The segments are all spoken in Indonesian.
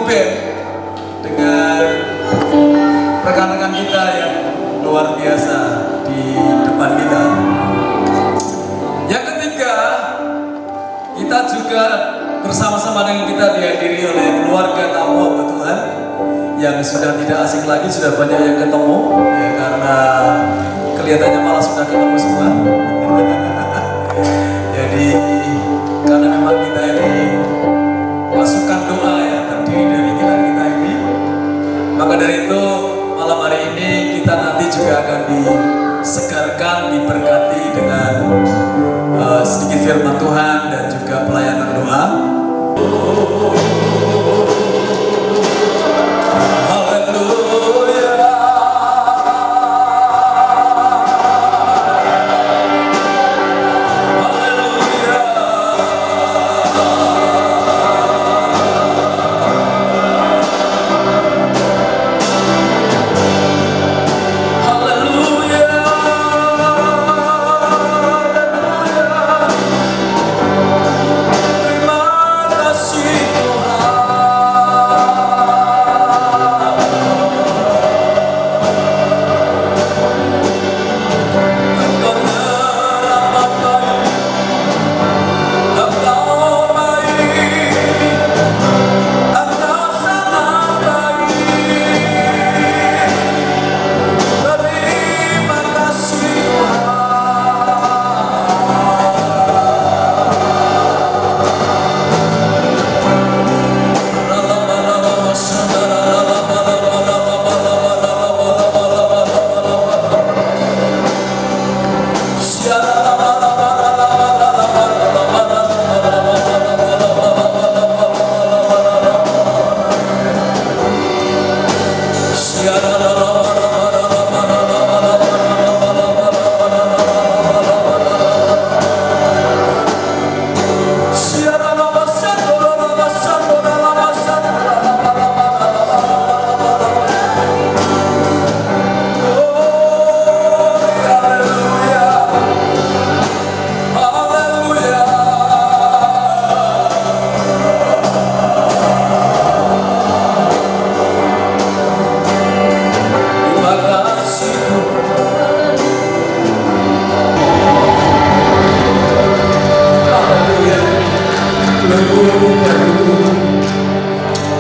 band dengan rekan-rekan kita yang luar biasa di depan kita. Yang ketiga, kita juga bersama-sama dengan kita dihadiri oleh keluarga tamu hamba Tuhan yang sudah tidak asing lagi, sudah banyak yang ketemu ya, karena kelihatannya malah sudah ketemu semua. Jadi karena memang kita ini pasukan doa ya, terdiri dari kita ini, maka dari itu malam hari ini kita nanti juga akan disegarkan, diberkati dengan sedikit firman Tuhan dan juga pelayanan doa.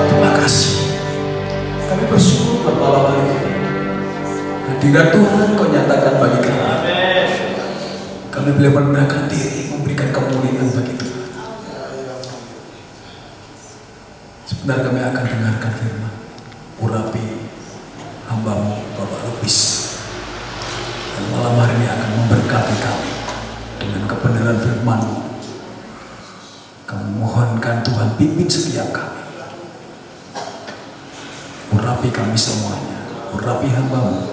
Terima kasih. Kami bersyukur buat malam hari ini. Hadirat Tuhan Kau nyatakan bagi kami. Kami boleh merendahkan diri, memberikan kemuliaan bagi Tuhan. Sebentar kami akan dengarkan firman. Urapi hamba-Mu Bapak Lubis yang malam hari ini akan memberkati kami dengan kebenaran firman-Mu. Kami mohonkan Tuhan pimpin setiap kami. Urapi kami semuanya, urapi hamba-Mu,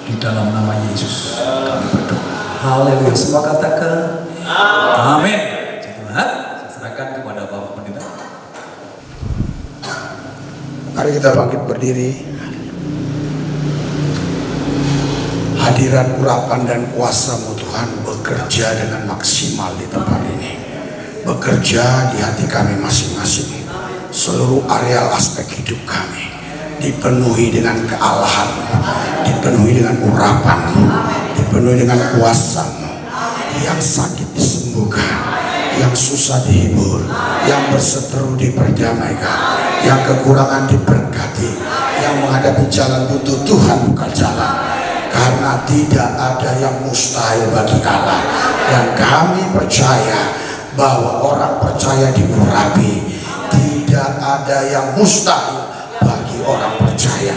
di dalam nama Yesus kami berdoa. Haleluya. Semua katakan amin. Tuhan, saya serahkan kepada Bapak Pendeta. Mari kita bangkit berdiri. Hadirat, urapan dan kuasa-Mu Tuhan bekerja dengan maksimal di tempat ini. Bekerja di hati kami masing-masing. Seluruh areal aspek hidup kami dipenuhi dengan kealahan-Mu, dipenuhi dengan urapan-Mu, dipenuhi dengan kuasa-Mu. Yang sakit disembuhkan, yang susah dihibur, yang berseteru diperdamaikan, yang kekurangan diberkati, yang menghadapi jalan buntu Tuhan buka jalan. Karena tidak ada yang mustahil bagi Allah. Dan kami percaya bahwa orang percaya diurapi. Tidak ada yang mustahil bagi orang percaya.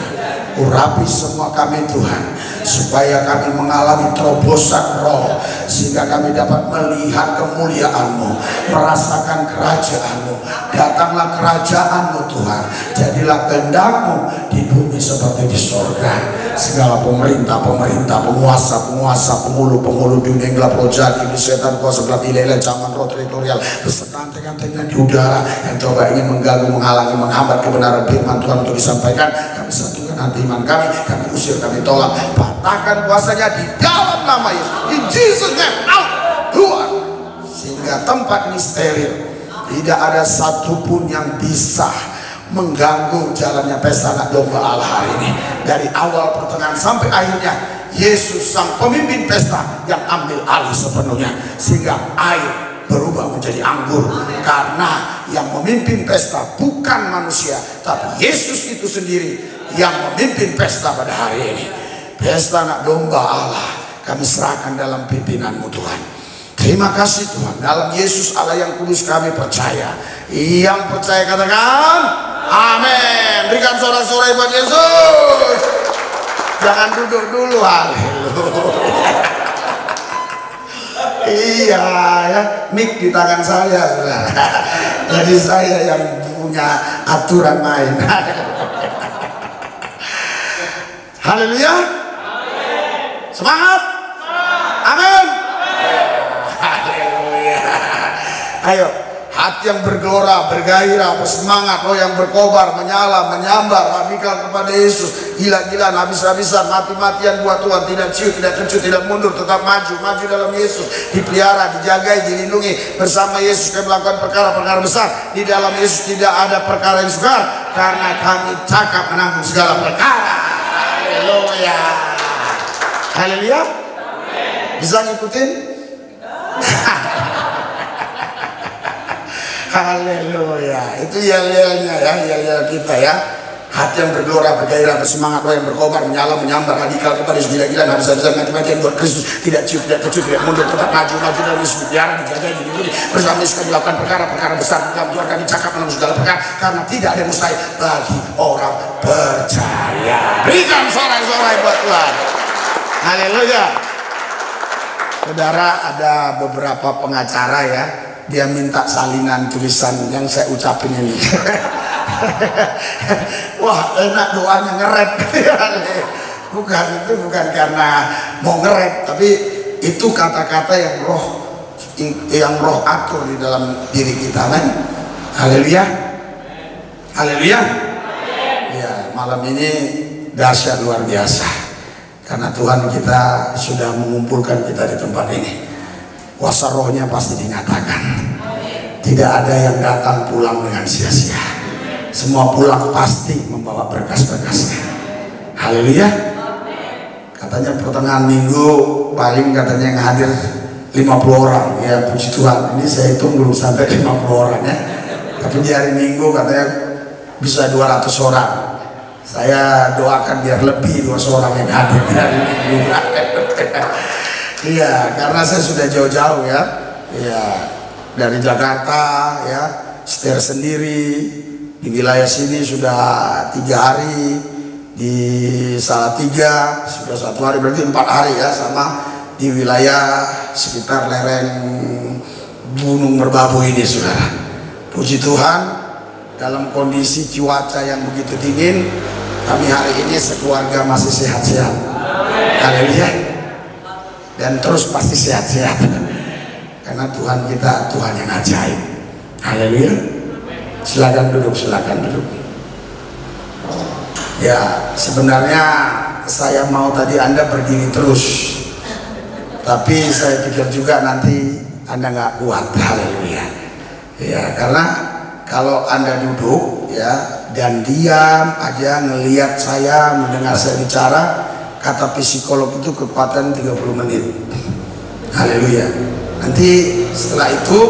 Urapi semua kami Tuhan, supaya kami mengalami terobosan roh, sehingga kami dapat melihat kemuliaan-Mu, merasakan kerajaan-Mu. Datanglah kerajaan-Mu Tuhan, jadilah kehendak-Mu di bumi seperti di sorga. Segala pemerintah, penguasa, penghulu dunia gelap, roh jahat, iblis, setan, kuasa gelap, ilegal, zaman roh teritorial, beserta antek-anteknya di udara yang coba ingin mengganggu, menghalangi, menghambat kebenaran firman Tuhan untuk disampaikan. Kami satukan hati iman kami usir, kami tolak, patahkan kuasanya di dalam nama Yesus. In Jesus name, out, keluar. Sehingga tempat ini steril, tidak ada satupun yang bisa mengganggu jalannya pesta anak domba Allah hari ini. Dari awal, pertengahan sampai akhirnya, Yesus sang pemimpin pesta yang ambil alih sepenuhnya, sehingga air berubah menjadi anggur. Karena yang memimpin pesta bukan manusia, tapi Yesus itu sendiri yang memimpin pesta pada hari ini. Pesta anak domba Allah kami serahkan dalam pimpinan-Mu Tuhan. Terima kasih Tuhan. Dalam Yesus Allah yang kudus kami percaya. Yang percaya katakan amin. Berikan sorak-sorai buat Yesus. Jangan duduk dulu. Haleluya. Iya ya, mic di tangan saya. Jadi saya yang punya aturan main. Haleluya. Semangat. Amin. Haleluya. Ayo, hati yang bergelora, bergairah, bersemangat, roh yang berkobar, menyala, menyambar, radikal kepada Yesus, gila-gilaan, habis-habisan, mati-matian buat Tuhan, tidak ciut, tidak kecut, tidak mundur, tetap maju dalam Yesus, dipelihara, dijagai, dilindungi bersama Yesus. Kami melakukan perkara-perkara besar di dalam Yesus. Tidak ada perkara yang sukar, karena kami cakap menanggung segala perkara. Haleluya. Haleluya. Bisa ngikutin? Haleluya. Itu yel-yelnya ya, yel-yel kita ya. Hati yang bergelora, bergairah, bersemangat, roh yang berkobar, menyala, menyambar, radikal kepada Yesus, gila-gilaan, habis-habisan, mati-matian buat Kristus, tidak ciut, tidak kecut, tidak mundur, tetap maju dalam Yesus, dipelihara, dijaga, dilindungi bersama Yesus. Kami melakukan perkara-perkara besar dalam Tuhan. Kami cakap menanggung segala perkara, karena tidak ada yang mustahil bagi orang percaya. Berikan sorai-sorai buat Tuhan. Haleluya. Saudara, ada beberapa pengacara ya, dia minta salinan tulisan yang saya ucapin ini. Wah, enak doanya ngerep. Bukan, itu bukan karena mau ngerep, tapi itu kata-kata yang roh atur di dalam diri kita, kan? Haleluya. Haleluya. Ya, malam ini dahsyat luar biasa, karena Tuhan kita sudah mengumpulkan kita di tempat ini. Kuasa rohnya pasti dinyatakan. Tidak ada yang datang pulang dengan sia-sia. Semua pulang pasti membawa berkas-berkasnya. Haleluya. Katanya pertengahan minggu paling katanya yang hadir 50 orang. Ya puji Tuhan, ini saya hitung belum sampai 50 orang ya. Tapi di hari Minggu katanya bisa 200 orang. Saya doakan biar lebih 200 orang yang hadir di hari Minggu. Iya, karena saya sudah jauh-jauh ya. Iya, dari Jakarta ya, setir sendiri. Di wilayah sini sudah 3 hari, di Salatiga sudah 1 hari, berarti 4 hari ya, sama di wilayah sekitar lereng Gunung Merbabu ini, saudara. Puji Tuhan, dalam kondisi cuaca yang begitu dingin, kami hari ini sekeluarga masih sehat-sehat. Haleluya. Dan terus pasti sehat-sehat, karena Tuhan kita Tuhan yang ajaib. Haleluya. Silakan duduk, silakan duduk. Ya, sebenarnya saya mau tadi Anda berdiri terus, tapi saya pikir juga nanti Anda nggak kuat. Haleluya. Ya, karena kalau Anda duduk ya dan diam aja ngelihat saya, mendengar saya bicara, kata psikolog itu kekuatan 30 menit. Haleluya. Nanti setelah itu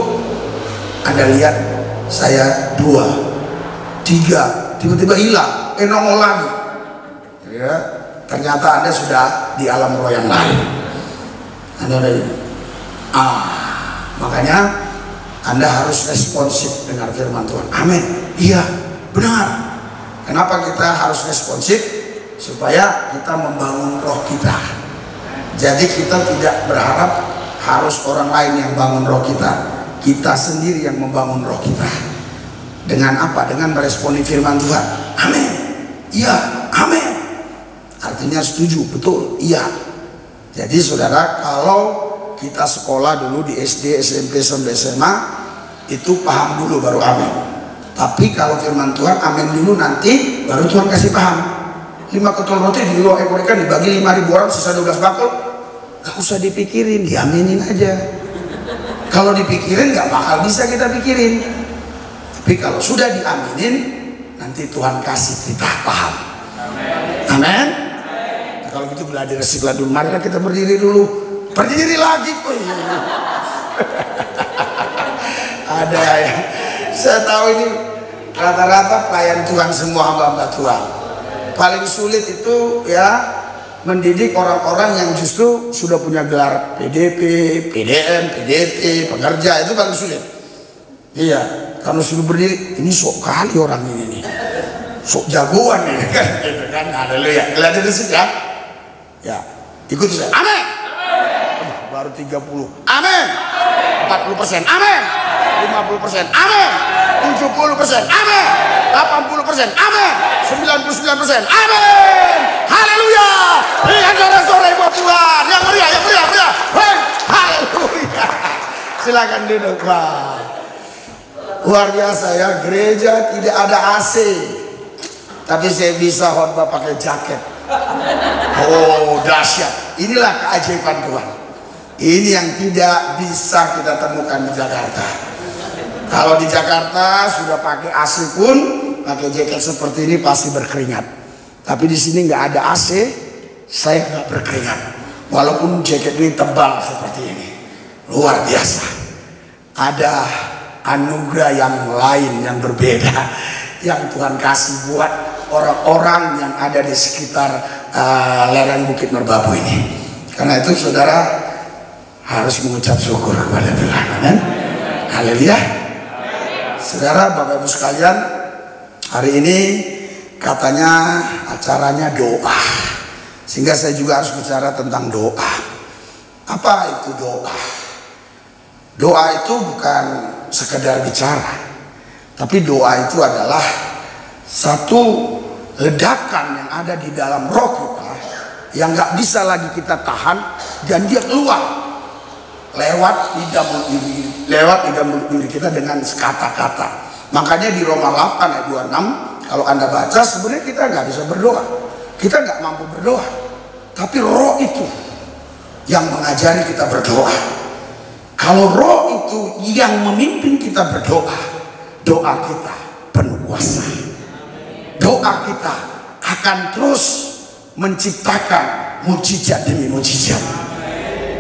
Anda lihat saya 2, 3, tiba-tiba hilang, nongol lagi. Ya, ternyata Anda sudah di alam roh yang lain. Anda udah makanya Anda harus responsif dengar firman Tuhan. Amin. Iya, benar. Kenapa kita harus responsif? Supaya kita membangun roh kita. Jadi kita tidak berharap harus orang lain yang bangun roh kita. Kita sendiri yang membangun roh kita. Dengan apa? Dengan meresponi firman Tuhan. Amin. Iya, amin. Artinya setuju, betul, iya. Jadi saudara, kalau kita sekolah dulu di SD, SMP, sampai SMA, itu paham dulu baru amin. Tapi kalau firman Tuhan, amin dulu, nanti baru Tuhan kasih paham. 5 ketol roti di 2 ekor ikan dibagi 5.000 orang, sisa 12 bakul. Gak usah dipikirin, diaminin aja. Kalau dipikirin gak bakal bisa kita pikirin. Tapi kalau sudah diaminin, nanti Tuhan kasih kita paham. Amin. Nah, kalau gitu belajar istiqlal dulu. Mari kita berdiri dulu. Berdiri lagi. Ada ya. Saya tahu ini rata-rata pelayan Tuhan semua, hamba-hamba Tuhan. Paling sulit itu ya mendidik orang-orang yang justru sudah punya gelar PDP, PDM, PDT, pekerja, itu paling sulit. Iya, karena sudah berdiri, ini sok kali orang ini nih, sok jagoan nih kan, gitu kan. Haleluya. Gelar diri ya. Ya, ikuti saya. Amin. Baru 30. Amin. 40%. Amin. 50%. Amin. 70%. Amin. 80%. Amin. 99%. Amin. Haleluya. Berikan sorak-sorai buat Tuhan. Yang meriah, yang meriah, meriah. Haleluya. Silakan duduk, Pak. Luar biasa ya, gereja tidak ada AC. Tapi saya bisa khotbah pakai jaket. Oh, dahsyat. Inilah keajaiban Tuhan. Ini yang tidak bisa kita temukan di Jakarta. Kalau di Jakarta sudah pakai AC pun, pakai jaket seperti ini pasti berkeringat. Tapi di sini nggak ada AC, saya nggak berkeringat. Walaupun jaket ini tebal seperti ini, luar biasa. Ada anugerah yang lain yang berbeda yang Tuhan kasih buat orang-orang yang ada di sekitar lereng Bukit Merbabu ini. Karena itu saudara harus mengucap syukur kepada Tuhan. Amin. Haleluya. Saudara, Bapak Ibu sekalian, hari ini katanya acaranya doa, sehingga saya juga harus bicara tentang doa. Apa itu doa? Doa itu bukan sekedar bicara, tapi doa itu adalah satu ledakan yang ada di dalam roh kita yang gak bisa lagi kita tahan, dan dia keluar lewat lidah mulut diri kita dengan kata-kata. Makanya di Roma 8 ayat 26 kalau Anda baca, sebenarnya kita nggak bisa berdoa, kita nggak mampu berdoa, tapi roh itu yang mengajari kita berdoa. Kalau roh itu yang memimpin kita berdoa, doa kita penuh kuasa. Doa kita akan terus menciptakan mujizat demi mujizat.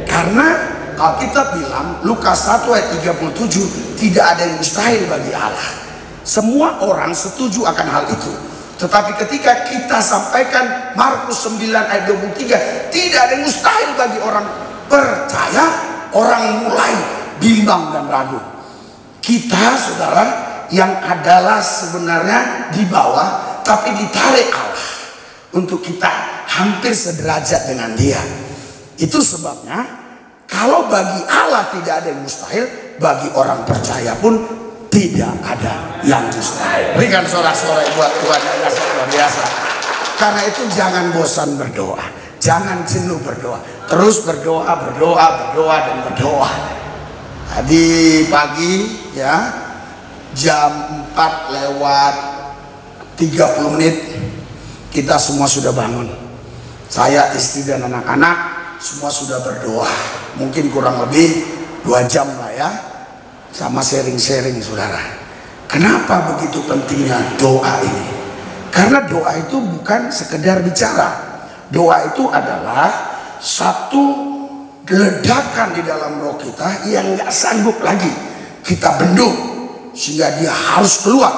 Karena Alkitab bilang, Lukas 1 ayat 37, tidak ada yang mustahil bagi Allah. Semua orang setuju akan hal itu. Tetapi ketika kita sampaikan Markus 9 ayat 23, tidak ada yang mustahil bagi orang percaya, orang mulai bimbang dan ragu. Kita, saudara, yang adalah sebenarnya di bawah, tapi ditarik Allah untuk kita hampir sederajat dengan Dia. Itu sebabnya kalau bagi Allah tidak ada yang mustahil, bagi orang percaya pun tidak ada yang mustahil. Berikan sorak-sorai buat Tuhan yang luar biasa. Karena itu jangan bosan berdoa, jangan jenuh berdoa, terus berdoa, berdoa, berdoa, dan berdoa. Tadi pagi ya, jam 4:30 kita semua sudah bangun. Saya, istri, dan anak-anak semua sudah berdoa. Mungkin kurang lebih 2 jam lah ya, sama sharing-sharing saudara. Kenapa begitu pentingnya doa ini? Karena doa itu bukan sekedar bicara. Doa itu adalah satu ledakan di dalam roh kita yang gak sanggup lagi kita bendung, sehingga dia harus keluar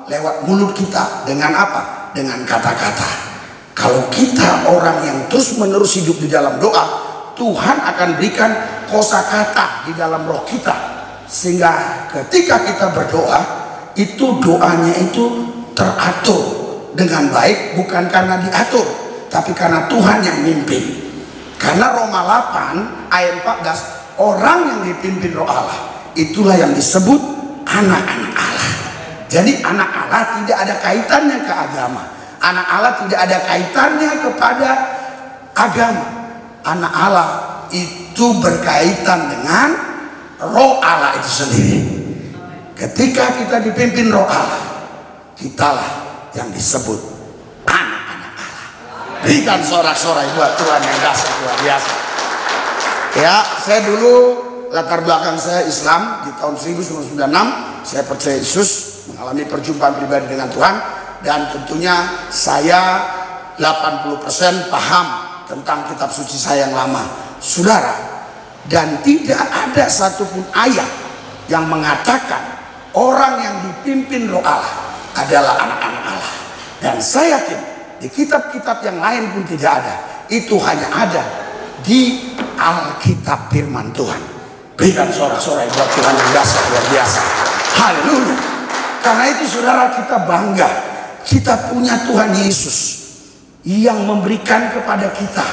lewat mulut kita. Dengan apa? Dengan kata-kata. Kalau kita orang yang terus-menerus hidup di dalam doa, Tuhan akan berikan kosakata di dalam roh kita, sehingga ketika kita berdoa, itu doanya itu teratur dengan baik, bukan karena diatur, tapi karena Tuhan yang mimpin. Karena Roma 8 ayat 14, orang yang dipimpin roh Allah, itulah yang disebut anak-anak Allah. Jadi anak Allah tidak ada kaitannya ke agama, anak Allah tidak ada kaitannya kepada agama. Anak Allah itu berkaitan dengan roh Allah itu sendiri. Ketika kita dipimpin roh Allah, kitalah yang disebut anak-anak Allah. Berikan sorak-sorai buat Tuhan yang dahsyat luar biasa. Ya, saya dulu latar belakang saya Islam. Di tahun 1996 saya percaya Yesus, mengalami perjumpaan pribadi dengan Tuhan. dan tentunya saya 80% paham tentang kitab suci saya yang lama, saudara. Dan tidak ada satupun ayat yang mengatakan orang yang dipimpin roh Allah adalah anak-anak Allah. Dan saya yakin di kitab-kitab yang lain pun tidak ada. Itu hanya ada di Alkitab firman Tuhan. Berikan sorak-sorai buat Tuhan yang dasar luar biasa. Haleluya. Karena itu saudara, kita bangga. Kita punya Tuhan Yesus yang memberikan kepada kita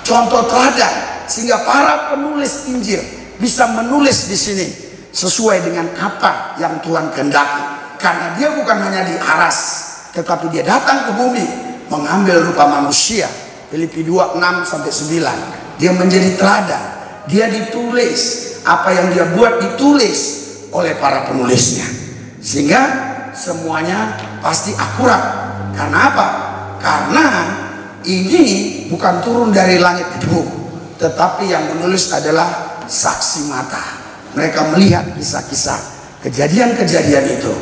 contoh teladan, sehingga para penulis Injil bisa menulis di sini sesuai dengan apa yang Tuhan kehendaki. Karena dia bukan hanya diaras, tetapi dia datang ke bumi mengambil rupa manusia. Filipi 2:6-9. Dia menjadi teladan. Dia ditulis, apa yang dia buat ditulis oleh para penulisnya, sehingga semuanya pasti akurat. Karena apa? Karena ini bukan turun dari langit debu, tetapi yang menulis adalah saksi mata. Mereka melihat kisah-kisah, kejadian-kejadian itu.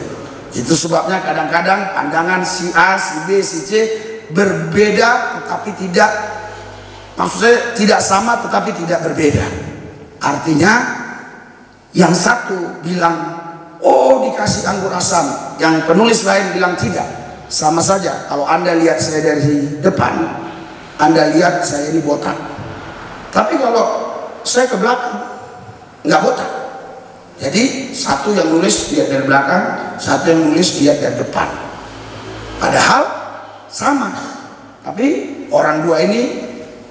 Itu sebabnya kadang-kadang pandangan si A, si B, si C berbeda, tetapi tidak, maksudnya tidak sama tetapi tidak berbeda. Artinya yang satu bilang, oh dikasih anggur asam, yang penulis lain bilang tidak. Sama saja. Kalau Anda lihat saya dari depan, Anda lihat saya ini botak. Tapi kalau saya ke belakang, nggak botak. Jadi satu yang nulis lihat dari belakang, satu yang nulis lihat dari depan. Padahal sama. Tapi orang dua ini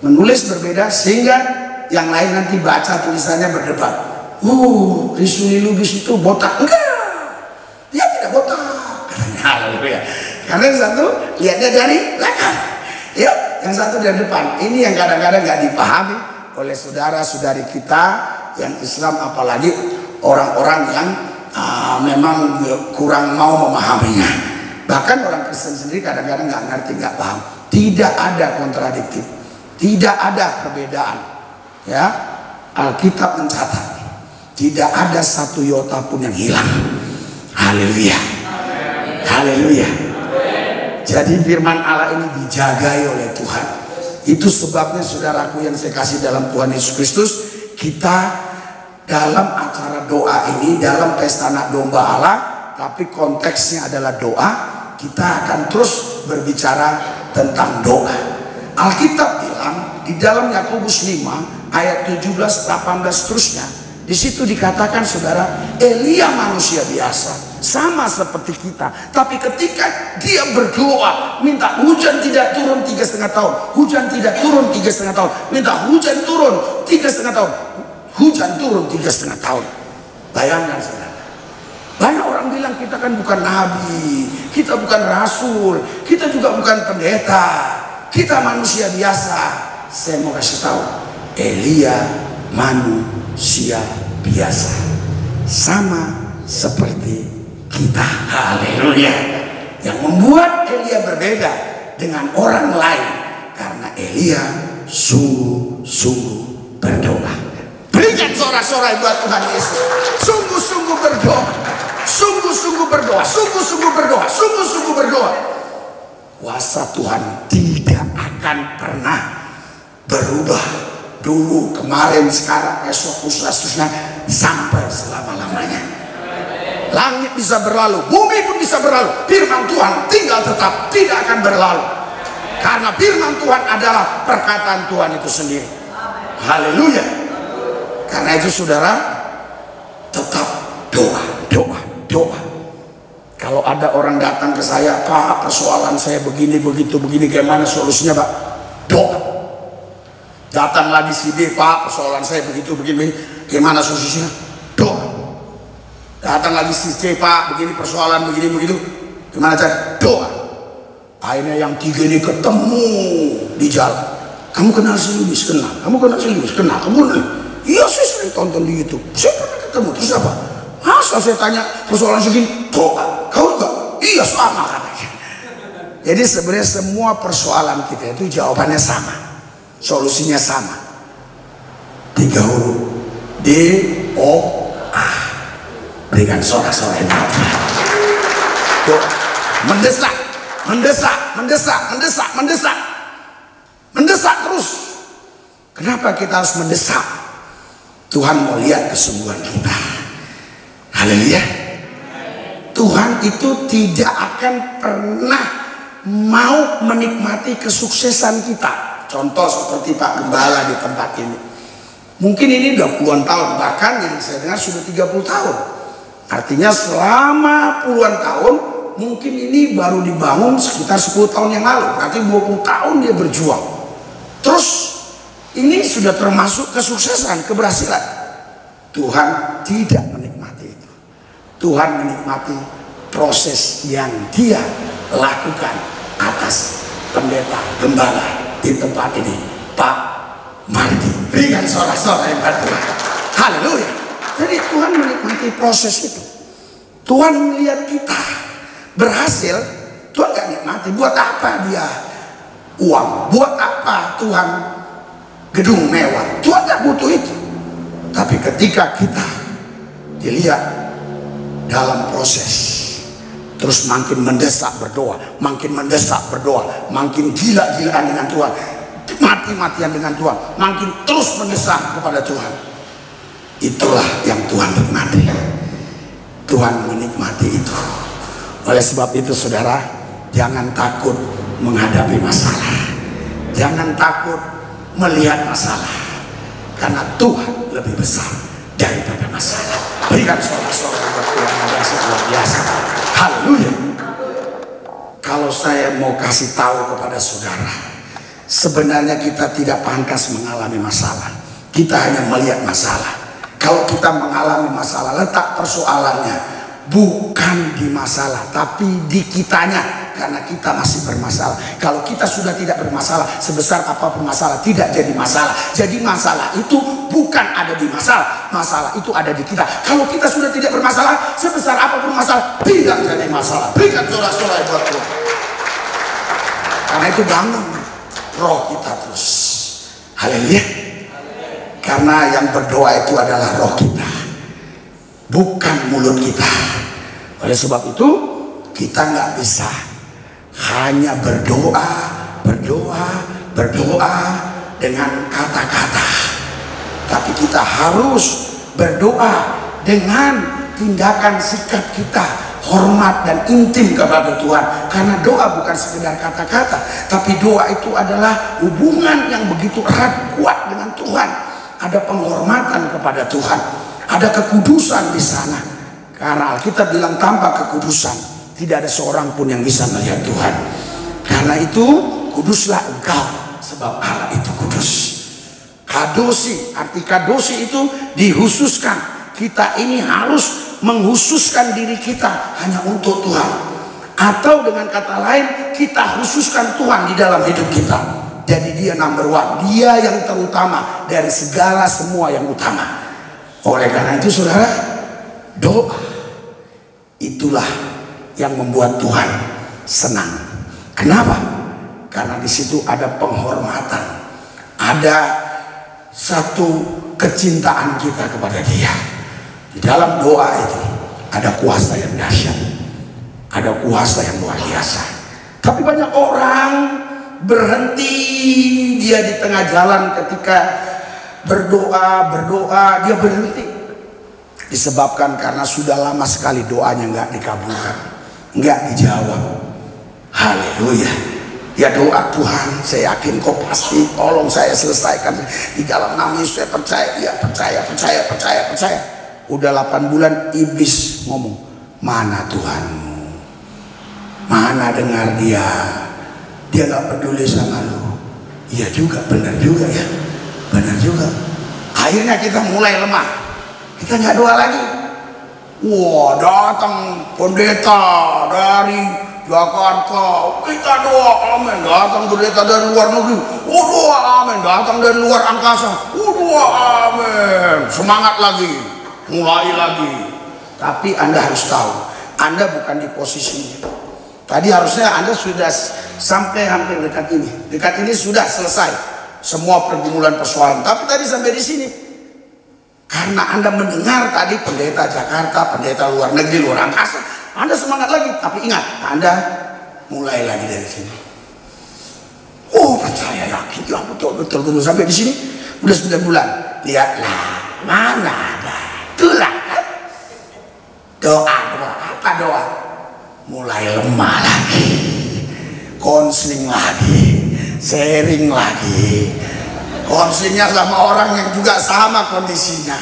menulis berbeda, sehingga yang lain nanti baca tulisannya berdebat. Risuli Lubis itu botak. Enggak, dia tidak botak. Haleluya. Karena yang satu lihatnya dari belakang, ya, yang satu dari depan. Ini yang kadang-kadang nggak dipahami oleh saudara-saudari kita yang Islam, apalagi orang-orang yang memang kurang mau memahaminya. Bahkan orang Kristen sendiri kadang-kadang nggak ngerti, nggak paham. Tidak ada kontradiktif, tidak ada perbedaan. Ya, Alkitab mencatat tidak ada satu iota pun yang hilang. Haleluya, haleluya. Jadi firman Allah ini dijagai oleh Tuhan. Itu sebabnya saudaraku yang saya kasih dalam Tuhan Yesus Kristus, kita dalam acara doa ini, dalam pesta anak domba Allah, tapi konteksnya adalah doa, kita akan terus berbicara tentang doa. Alkitab bilang di dalam Yakobus 5 ayat 17, 18 seterusnya, di situ dikatakan saudara, Elia manusia biasa, sama seperti kita. Tapi ketika dia berdoa, minta hujan tidak turun 3,5 tahun, hujan tidak turun 3,5 tahun, minta hujan turun 3,5 tahun, hujan turun 3,5 tahun. Bayangkan saudara, banyak orang bilang kita kan bukan nabi, kita bukan rasul, kita juga bukan pendeta, kita manusia biasa. Saya mau kasih tahu, Elia manusia biasa, sama seperti kita. Haleluya. Yang membuat Elia berbeda dengan orang lain, karena Elia sungguh-sungguh berdoa. Berikan sorak-sorai buat Tuhan Yesus. Sungguh-sungguh berdoa, sungguh-sungguh berdoa, sungguh-sungguh berdoa, sungguh-sungguh berdoa. Kuasa Tuhan tidak akan pernah berubah. Dulu, kemarin, sekarang, esok, lusa, seterusnya, sampai selama-lamanya. Langit bisa berlalu, bumi pun bisa berlalu, firman Tuhan tinggal tetap, tidak akan berlalu. Karena firman Tuhan adalah perkataan Tuhan itu sendiri. Haleluya. Karena itu saudara, tetap doa, doa, doa. Kalau ada orang datang ke saya, Pak, persoalan saya begini, begitu, begini, gimana solusinya, Pak? Doa. Datang lagi si D, Pak, persoalan saya begitu, begini, gimana solusinya? Doa. Datang lagi si C, Pak, begini persoalan, begini, begitu, gimana cara? Doa. Akhirnya yang tiga ini ketemu di jalan. Kamu kenal si Lubis? Kenal. Kamu kenal si Lubis? Kenal. Kamu kenal? Iya, saya sering tonton di YouTube. Saya pernah ketemu. Terus apa? Masa saya tanya persoalan segini? Doa. Kau enggak? Iya, sama katanya. Jadi sebenarnya semua persoalan kita itu jawabannya sama, solusinya sama. 3 huruf, D-O-A. Berikan sorak-sorai doa. Mendesak, mendesak terus. Kenapa kita harus mendesak? Tuhan mau lihat kesungguhan kita. Haleluya. Tuhan itu tidak akan pernah mau menikmati kesuksesan kita. Contoh seperti Pak Gembala di tempat ini. Mungkin ini udah puluhan tahun, bahkan yang saya dengar sudah 30 tahun. Artinya selama puluhan tahun, mungkin ini baru dibangun sekitar 10 tahun yang lalu. Berarti 20 tahun dia berjuang. Terus ini sudah termasuk kesuksesan, keberhasilan. Tuhan tidak menikmati itu. Tuhan menikmati proses yang dia lakukan atas pendeta gembala di tempat ini, Pak Mardi. Berikan sorak-sorak yang Tuhan. Haleluya. Jadi Tuhan menikmati proses itu. Tuhan melihat kita berhasil, Tuhan gak nikmati. Buat apa dia uang? Buat apa Tuhan gedung mewah? Tuhan gak butuh itu. Tapi ketika kita dilihat dalam proses, terus makin mendesak berdoa, makin mendesak berdoa, makin gila-gilaan dengan Tuhan, mati-matian dengan Tuhan, makin terus mendesak kepada Tuhan. Itulah yang Tuhan nikmati. Tuhan menikmati itu. Oleh sebab itu saudara, jangan takut menghadapi masalah. Jangan takut melihat masalah. Karena Tuhan lebih besar daripada masalah. Berikan sorak-sorak buat Tuhan yang luar biasa. Haleluya. Kalau saya mau kasih tahu kepada saudara, sebenarnya kita tidak pantas mengalami masalah. Kita hanya melihat masalah. Kalau kita mengalami masalah, letak persoalannya bukan di masalah, tapi di kitanya. Karena kita masih bermasalah. Kalau kita sudah tidak bermasalah, sebesar apapun masalah tidak jadi masalah. Jadi masalah itu bukan ada di masalah, masalah itu ada di kita. Kalau kita sudah tidak bermasalah, sebesar apapun masalah tidak jadi masalah. Berikan sorak-sorai buat Tuhan. Karena itu bangun roh kita terus. Haleluya. Karena yang berdoa itu adalah roh kita, bukan mulut kita. Oleh sebab itu kita nggak bisa hanya berdoa dengan kata-kata, tapi kita harus berdoa dengan tindakan sikap kita, hormat dan intim kepada Tuhan. Karena doa bukan sekedar kata-kata, tapi doa itu adalah hubungan yang begitu erat, kuat dengan Tuhan. Ada penghormatan kepada Tuhan, ada kekudusan di sana. Karena Alkitab bilang tanpa kekudusan tidak ada seorang pun yang bisa melihat Tuhan. Karena itu kuduslah engkau, sebab Allah itu kudus. Kadosi, arti kadosi itu dihususkan. Kita ini harus menghususkan diri kita hanya untuk Tuhan. Atau dengan kata lain, kita khususkan Tuhan di dalam hidup kita. Jadi dia number one, dia yang terutama dari segala semua yang utama. Oleh karena itu saudara, doa itulah yang membuat Tuhan senang. Kenapa? Karena di situ ada penghormatan, ada satu kecintaan kita kepada Dia. Di dalam doa itu ada kuasa yang dahsyat, ada kuasa yang luar biasa. Tapi banyak orang berhenti dia di tengah jalan ketika berdoa dia berhenti. Disebabkan karena sudah lama sekali doanya nggak dikabulkan, nggak dijawab. Haleluya. Ya doa Tuhan, saya yakin kok pasti tolong saya selesaikan di dalam nama Yesus. Saya percaya, ya percaya. Udah 8 bulan iblis ngomong, mana Tuhanmu, mana dengar dia nggak peduli sama lu. Iya juga, benar juga ya, benar juga. Akhirnya kita mulai lemah, kita nggak doa lagi. Wah, datang pendeta dari Jakarta, kita doa amin. Datang pendeta dari luar negeri, doa amin. Datang dari luar angkasa, doa amin. Semangat lagi, mulai lagi. Tapi Anda harus tahu, Anda bukan di posisinya. Tadi harusnya Anda sudah sampai hampir dekat ini. Dekat ini sudah selesai semua pergumulan persoalan. Tapi tadi sampai di sini. Karena Anda mendengar tadi pendeta Jakarta, pendeta luar negeri, luar angkasa, Anda semangat lagi. Tapi ingat, Anda mulai lagi dari sini. Oh, percaya, yakin, ya betul sampai di sini udah 9 bulan. Lihatlah, mana ada, itulah kan. Doa, apa doa? Mulai lemah lagi, konseling lagi, sharing lagi. Konselingnya sama orang yang juga sama kondisinya.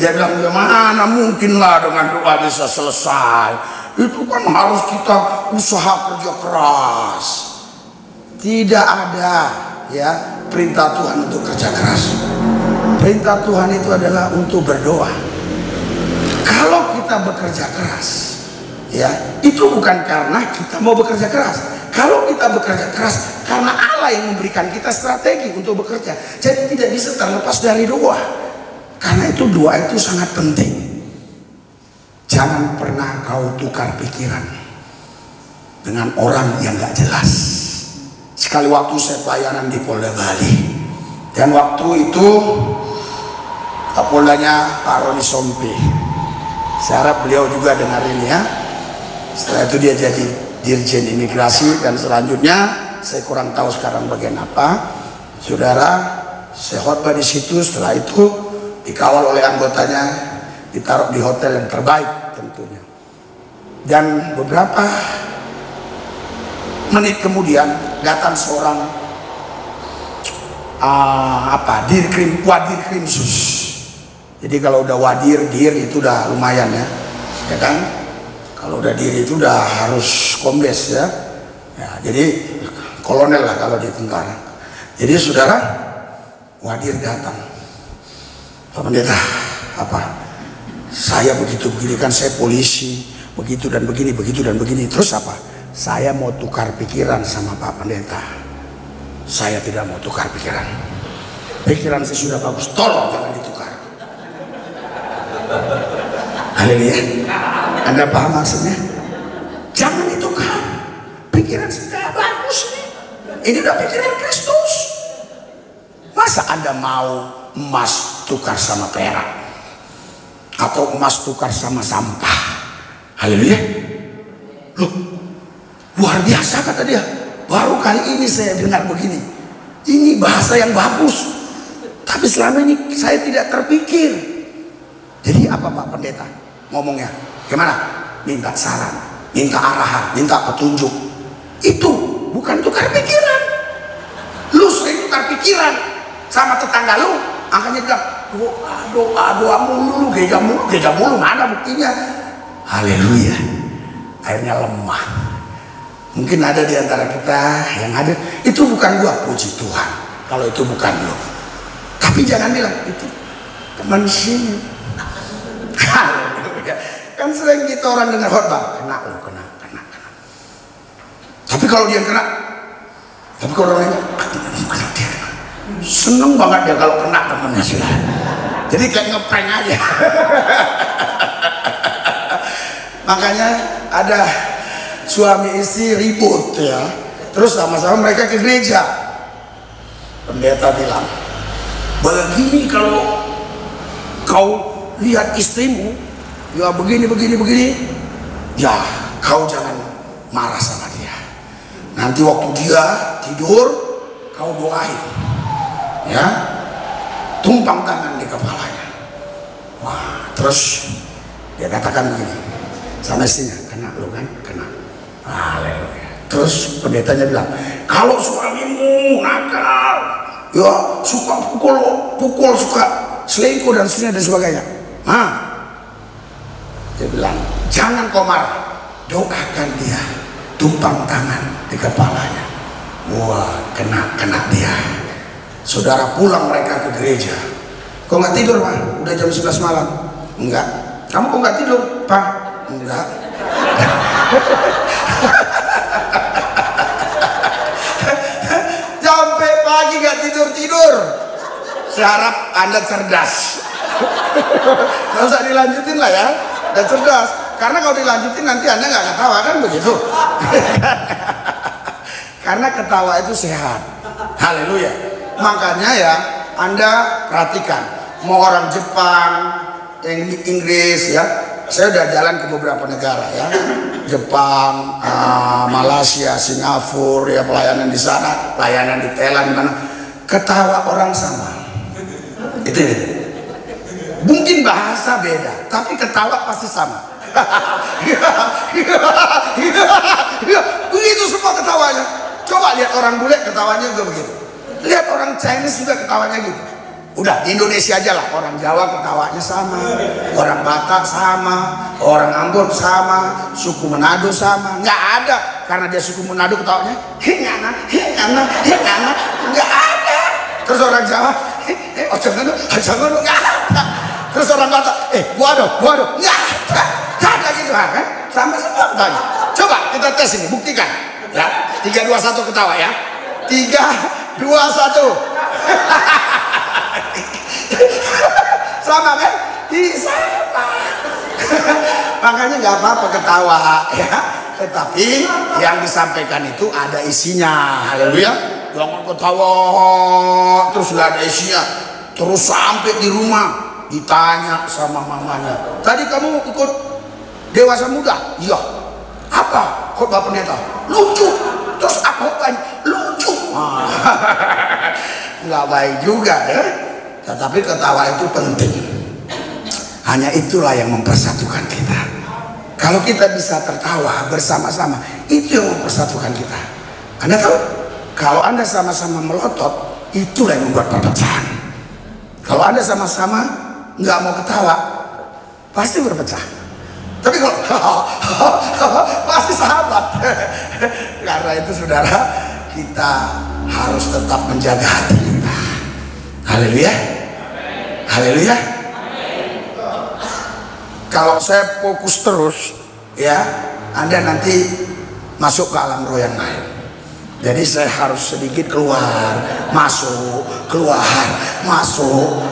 Dia bilang, mana mungkin lah dengan doa bisa selesai. Itu kan harus kita usaha kerja keras. Tidak ada ya perintah Tuhan untuk kerja keras. Perintah Tuhan itu adalah untuk berdoa. Kalau kita bekerja keras, ya itu bukan karena kita mau bekerja keras. Kalau kita bekerja keras karena Allah yang memberikan kita strategi untuk bekerja. Jadi tidak bisa terlepas dari doa. Karena itu doa itu sangat penting. Jangan pernah kau tukar pikiran dengan orang yang gak jelas. Sekali waktu saya pelayanan di Polda Bali, dan waktu itu Kapoldanya Pak Roni Sompi. Saya harap beliau juga dengar ini ya. Setelah itu dia jadi Dirjen Imigrasi, dan selanjutnya saya kurang tahu sekarang bagian apa. Saudara, saya khotbah di situ. Setelah itu dikawal oleh anggotanya, ditaruh di hotel yang terbaik tentunya. Dan beberapa menit kemudian datang seorang wadir krimsus. Jadi kalau udah wadir, dir itu udah lumayan ya kan? Kalau udah dir itu udah harus kombes ya. Jadi kolonel lah kalau di tentara. Jadi saudara, wadir datang. Pak Pendeta, apa? Saya begini kan, saya polisi, begitu dan begini, begitu dan begini. Terus apa? Saya mau tukar pikiran sama Pak Pendeta. Saya tidak mau tukar pikiran. Pikiran saya sudah bagus, tolong jangan ditukar. Haleluya. Anda paham maksudnya? Jangan ditukar. Pikiran sudah bagus nih. Ini udah pikiran Kristus. Masa Anda mau emas tukar sama perak? Atau emas tukar sama sampah? Haleluya. Loh, luar biasa kata dia. Baru kali ini saya dengar begini. Ini bahasa yang bagus. Tapi selama ini saya tidak terpikir. Jadi apa Pak Pendeta ngomongnya? Gimana? Minta saran, minta arahan, minta petunjuk. Itu bukan tukar pikiran. Lu sering tukar pikiran sama tetangga lu, makanya bilang doa mulu, gereja mulu, mana buktinya? Haleluya. Akhirnya lemah. Mungkin ada di antara kita yang hadir, itu bukan gua, puji Tuhan kalau itu bukan lo. Tapi jangan bilang itu teman sini. Haleluya. Kan sering kita orang dengar khotbah, kena. Tapi kalau dia kena, tapi kalau orang lain seneng banget dia kalau kena temennya sudah. Jadi kayak ngeprank aja. Makanya ada suami istri ribut ya, terus sama-sama mereka ke gereja. Pendeta bilang, begini kalau kau lihat istrimu ya begini, ya kau jangan marah sama dia. Nanti waktu dia tidur kau doain ya, tumpang tangan di kepalanya. Wah, terus dia katakan begini sama istrinya, kena lo kan, kena. Haleluya. Terus pendetanya bilang, kalau suamimu nakal ya suka pukul, suka selingkuh dan seterusnya dan sebagainya, dia bilang, jangan kau marah, doakan dia, tumpang tangan di kepalanya. Wah, kena dia. Saudara, pulang mereka ke gereja. Kau nggak tidur Pak? Udah jam 11 malam. Enggak. Kamu kok nggak tidur Pak? Enggak. Sampai pagi nggak tidur. Saya harap Anda cerdas. Nggak usah dilanjutin lah ya. Dan cerdas. Karena kalau dilanjutin nanti Anda nggak ketawa kan begitu. Karena ketawa itu sehat. Haleluya. Makanya ya Anda perhatikan, mau orang Jepang, Inggris ya, saya udah jalan ke beberapa negara ya, Jepang, Malaysia, Singapura, ya pelayanan di sana, pelayanan di Thailand, di mana ketawa orang sama. Itu. Mungkin bahasa beda, tapi ketawa pasti sama. Begitu semua ketawanya. Coba lihat orang bule ketawanya juga begitu. Lihat orang Chinese juga ketawanya gitu. Udah di Indonesia aja lah, orang Jawa ketawanya sama, orang Batak sama, orang Ambon sama, suku Manado sama. Nggak ada, karena dia suku Manado ketawanya hingana, nggak ada. Terus orang Jawa ocengan, nggak ada. Terus orang Batak buado, nggak ada gitu kan? Sama semua ketawanya. Coba kita tes ini, buktikan ya. 3, 2, 1 ketawa ya. 3, 2, 1. Sama kan? Sama. Makanya nggak apa-apa ketawa ya, tetapi yang disampaikan itu ada isinya. Haleluya. Jangan ketawa terus nggak ada isinya, terus sampai di rumah ditanya sama mamanya, tadi kamu ikut dewasa muda? Iya. Apa khotbah pendeta? Lucu. Terus apa khotbahnya? Lucu. Nggak baik juga ya. Tetapi ketawa itu penting. Hanya itulah yang mempersatukan kita. Kalau kita bisa tertawa bersama-sama, itu yang mempersatukan kita. Anda tahu, kalau Anda sama-sama melotot, itulah yang membuat perpecahan. Kalau Anda sama-sama nggak mau ketawa, pasti berpecah. Tapi kalau pasti sahabat. Karena itu saudara, kita harus tetap menjaga hati kita. Haleluya. Haleluya. Kalau saya fokus terus ya, Anda nanti masuk ke alam roh yang lain. Jadi saya harus sedikit keluar, masuk, keluar, masuk.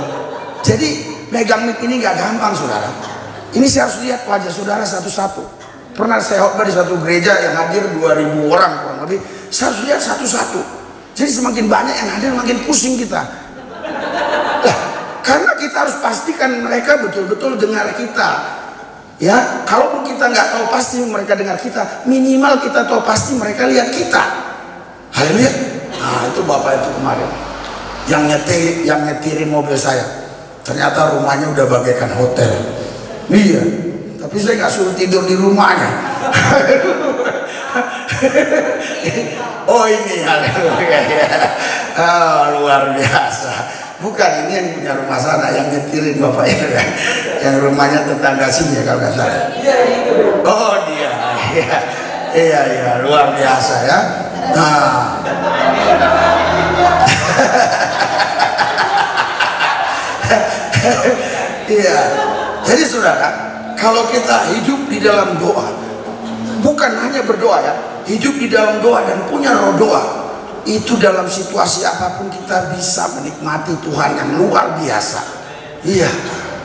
Jadi megang mic ini nggak gampang saudara. Ini saya harus lihat wajah saudara satu-satu. Pernah saya khotbah di satu gereja yang hadir 2.000 orang kurang lebih. Saya harus lihat satu-satu. Jadi semakin banyak yang hadir makin pusing kita. Karena kita harus pastikan mereka betul-betul dengar kita. Ya, kalaupun kita nggak tahu pasti mereka dengar kita, minimal kita tahu pasti mereka lihat kita. Haleluya. Nah, itu bapak itu kemarin yang nyetirin mobil saya. Ternyata rumahnya udah bagaikan hotel. Iya, tapi saya nggak suruh tidur di rumahnya. Oh ini haleluya. Luar biasa. Bukan, ini yang punya rumah sana, yang nyetirin bapak itu ya. Yang rumahnya tetangga sini ya kalau nggak salah. Oh dia, iya, luar biasa ya. Nah, iya. Jadi saudara, kalau kita hidup di dalam doa, bukan hanya berdoa ya, hidup di dalam doa dan punya roh doa. Itu dalam situasi apapun kita bisa menikmati Tuhan yang luar biasa. Iya,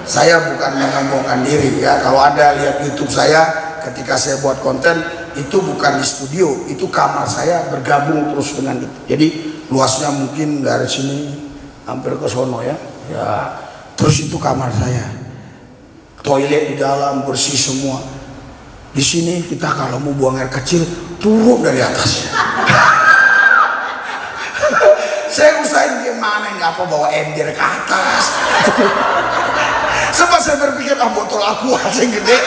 saya bukan menyombongkan diri ya. Kalau Anda lihat YouTube saya ketika saya buat konten, itu bukan di studio, itu kamar saya bergabung terus dengan itu. Jadi luasnya mungkin dari sini hampir ke sono ya. Ya, terus itu kamar saya. Toilet di dalam bersih semua. Di sini kita kalau mau buang air kecil turun dari atas. Saya usahain gimana nggak apa bawa ember ke atas. Sebab saya berpikir botol aqua yang gede.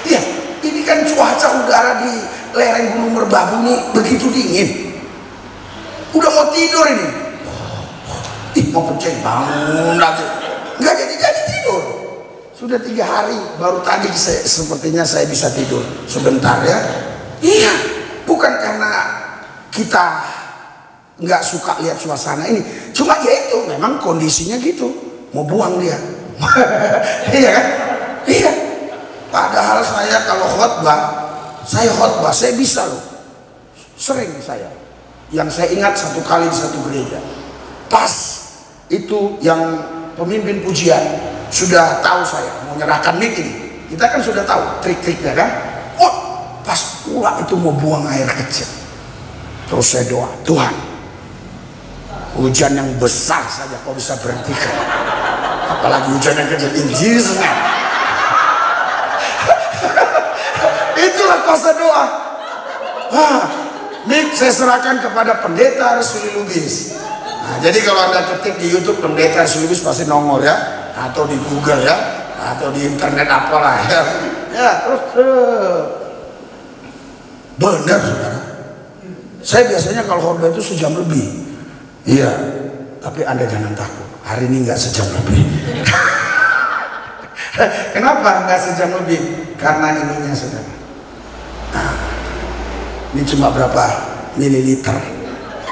Iya, ini kan cuaca udara di lereng Gunung Merbabu ini begitu dingin. Udah mau tidur ini. Mau pencet bangun lagi. Nggak jadi tidur. Sudah 3 hari baru tadi sepertinya saya bisa tidur sebentar ya. Iya, bukan karena kita nggak suka lihat suasana ini, cuma ya itu memang kondisinya gitu, mau buang dia. Iya kan? Iya. Padahal saya kalau khotbah, saya bisa loh, sering saya. Yang saya ingat satu kali di satu gereja, pas itu yang pemimpin pujian sudah tahu saya mau nyerahkan mic ini, kita kan sudah tahu trik-triknya kan. Oh, pas pula itu mau buang air kecil, terus saya doa, Tuhan, hujan yang besar saja kau bisa berhentikan, apalagi hujan yang kecil. In Jesus name. kuasa doa. Mik saya serahkan kepada Pendeta Resuli Lubis. Nah, jadi kalau Anda ketik di YouTube Pendeta Resuli Lubis pasti nongol ya, atau di Google ya, atau di internet apalah ya. Ya, terus benar saudara. Saya biasanya kalau khotbah itu sejam lebih. Iya, tapi Anda jangan takut. Hari ini nggak sejam lebih. Kenapa nggak sejam lebih? Karena ininya saudara. Nah, ini cuma berapa mililiter.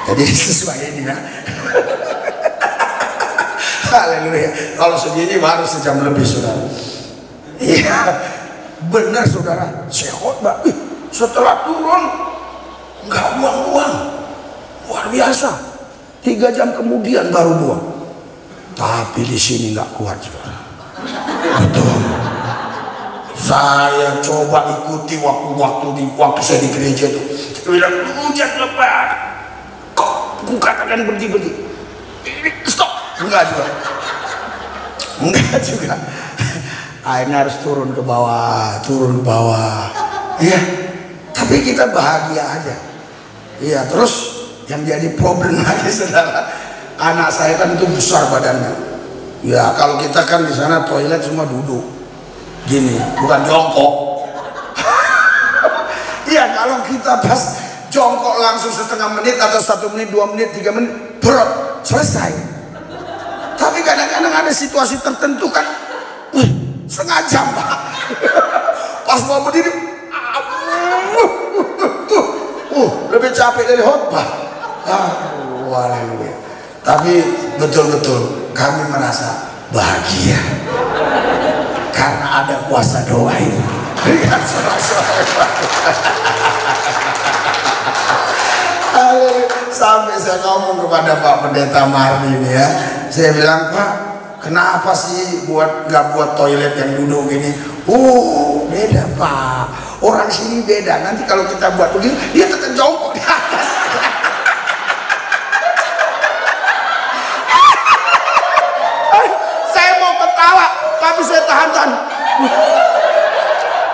Jadi sesuai ini ya. Haleluya. Kalau segini baru sejam lebih saudara. Iya, benar saudara. Saya khotbah. Setelah turun nggak buang-buang, luar biasa. 3 jam kemudian baru buang. Tapi di sini nggak kuat saudara. Betul. Saya coba ikuti waktu saya di gereja itu. Saya bilang hujan lebat. Kok katakan berhenti. Stop. Enggak juga. Akhirnya harus turun ke bawah. Iya. Tapi kita bahagia aja. Iya. Terus yang jadi problem lagi saudara, anak saya kan itu besar badannya. Ya kalau kita kan di sana toilet semua duduk. Gini, bukan jongkok. Iya, kalau kita pas jongkok langsung setengah menit atau 1 menit, 2 menit, 3 menit, perut selesai. Tapi kadang-kadang ada situasi tertentu kan, setengah jam Pak. Pas mau berdiri, lebih capek dari khotbah. Haleluya. Tapi betul-betul kami merasa bahagia. Karena ada kuasa doa itu. Lihat sorak-sorak. Sampai saya ngomong kepada Pak Pendeta Mardi ini ya. Saya bilang, Pak, kenapa sih nggak buat toilet yang duduk gini? Beda Pak. Orang sini beda. Nanti kalau kita buat begini, dia tetap jongkok di atas. Saya mau ketawa, tapi saya tahan.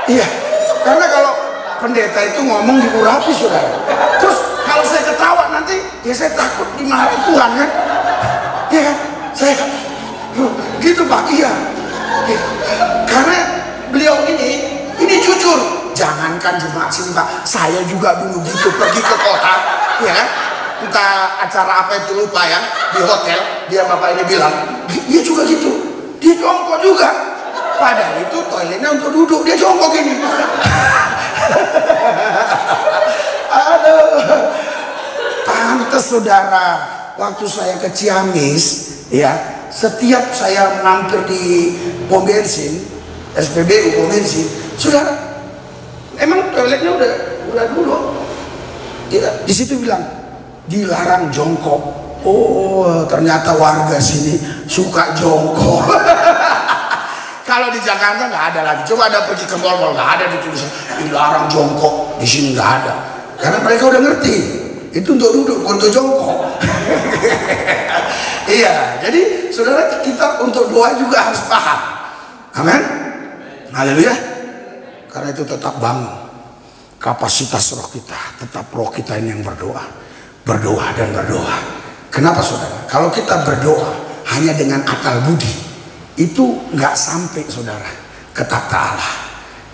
Iya, karena kalau pendeta itu ngomong diurapi saudara. Terus kalau saya ketawa nanti, ya saya takut dimarahi Tuhan kan? Iya kan? Saya gitu Pak, iya. Karena beliau ini jujur. Jangankan jemaat sini Pak, saya juga dulu gitu pergi ke kota, ya kan? Entah acara apa itu lupa ya, di hotel dia bapak ini bilang, dia juga gitu, dia jongkok juga. Padahal itu toiletnya untuk duduk, dia jongkok gini. Aduh, pantes saudara, waktu saya ke Ciamis, ya, setiap saya mampir di pom bensin, SPBU pom bensin, saudara, emang toiletnya udah dulu. Di situ bilang dilarang jongkok. Oh, ternyata warga sini suka jongkok. Kalau di Jakarta nggak ada lagi. Coba Anda pergi ke mall nggak ada ditulis dilarang jongkok. Di sini nggak ada. Karena mereka udah ngerti itu untuk duduk, untuk jongkok. Iya. Jadi saudara, kita untuk doa juga harus paham. Amin. Haleluya. Karena itu tetap bangun kapasitas roh kita, tetap roh kita ini yang berdoa dan berdoa. Kenapa saudara? Kalau kita berdoa hanya dengan akal budi, itu nggak sampai saudara ke takhta Allah.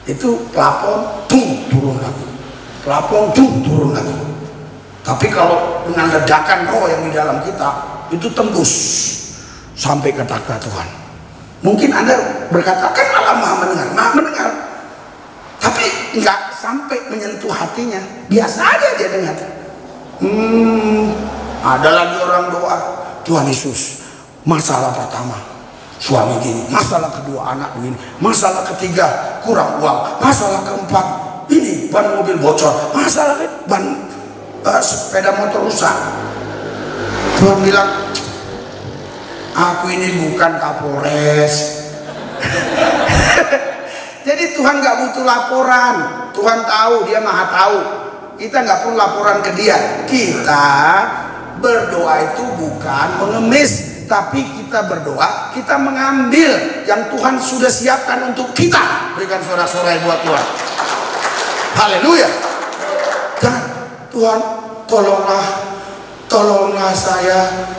Itu plafon, turun lagi. Plafon, turun lagi. Tapi kalau dengan ledakan roh yang di dalam kita, itu tembus sampai ke takhta Tuhan. Mungkin Anda berkata, kan Allah maha mendengar. Tapi nggak sampai menyentuh hatinya, biasa aja dia dengar. Ada lagi orang doa, Tuhan Yesus, masalah pertama suami gini, masalah kedua anak begini, masalah ketiga kurang uang, masalah keempat ini ban mobil bocor, masalah ban sepeda motor rusak. Tuhan bilang, aku ini bukan Kapolres. Jadi Tuhan nggak butuh laporan. Tuhan tahu, Dia maha tahu. Kita nggak perlu laporan ke Dia. Kita berdoa itu bukan mengemis, tapi kita berdoa, kita mengambil yang Tuhan sudah siapkan untuk kita. Berikan sorak-sorai buat Tuhan. Haleluya. Jangan, Tuhan tolonglah saya.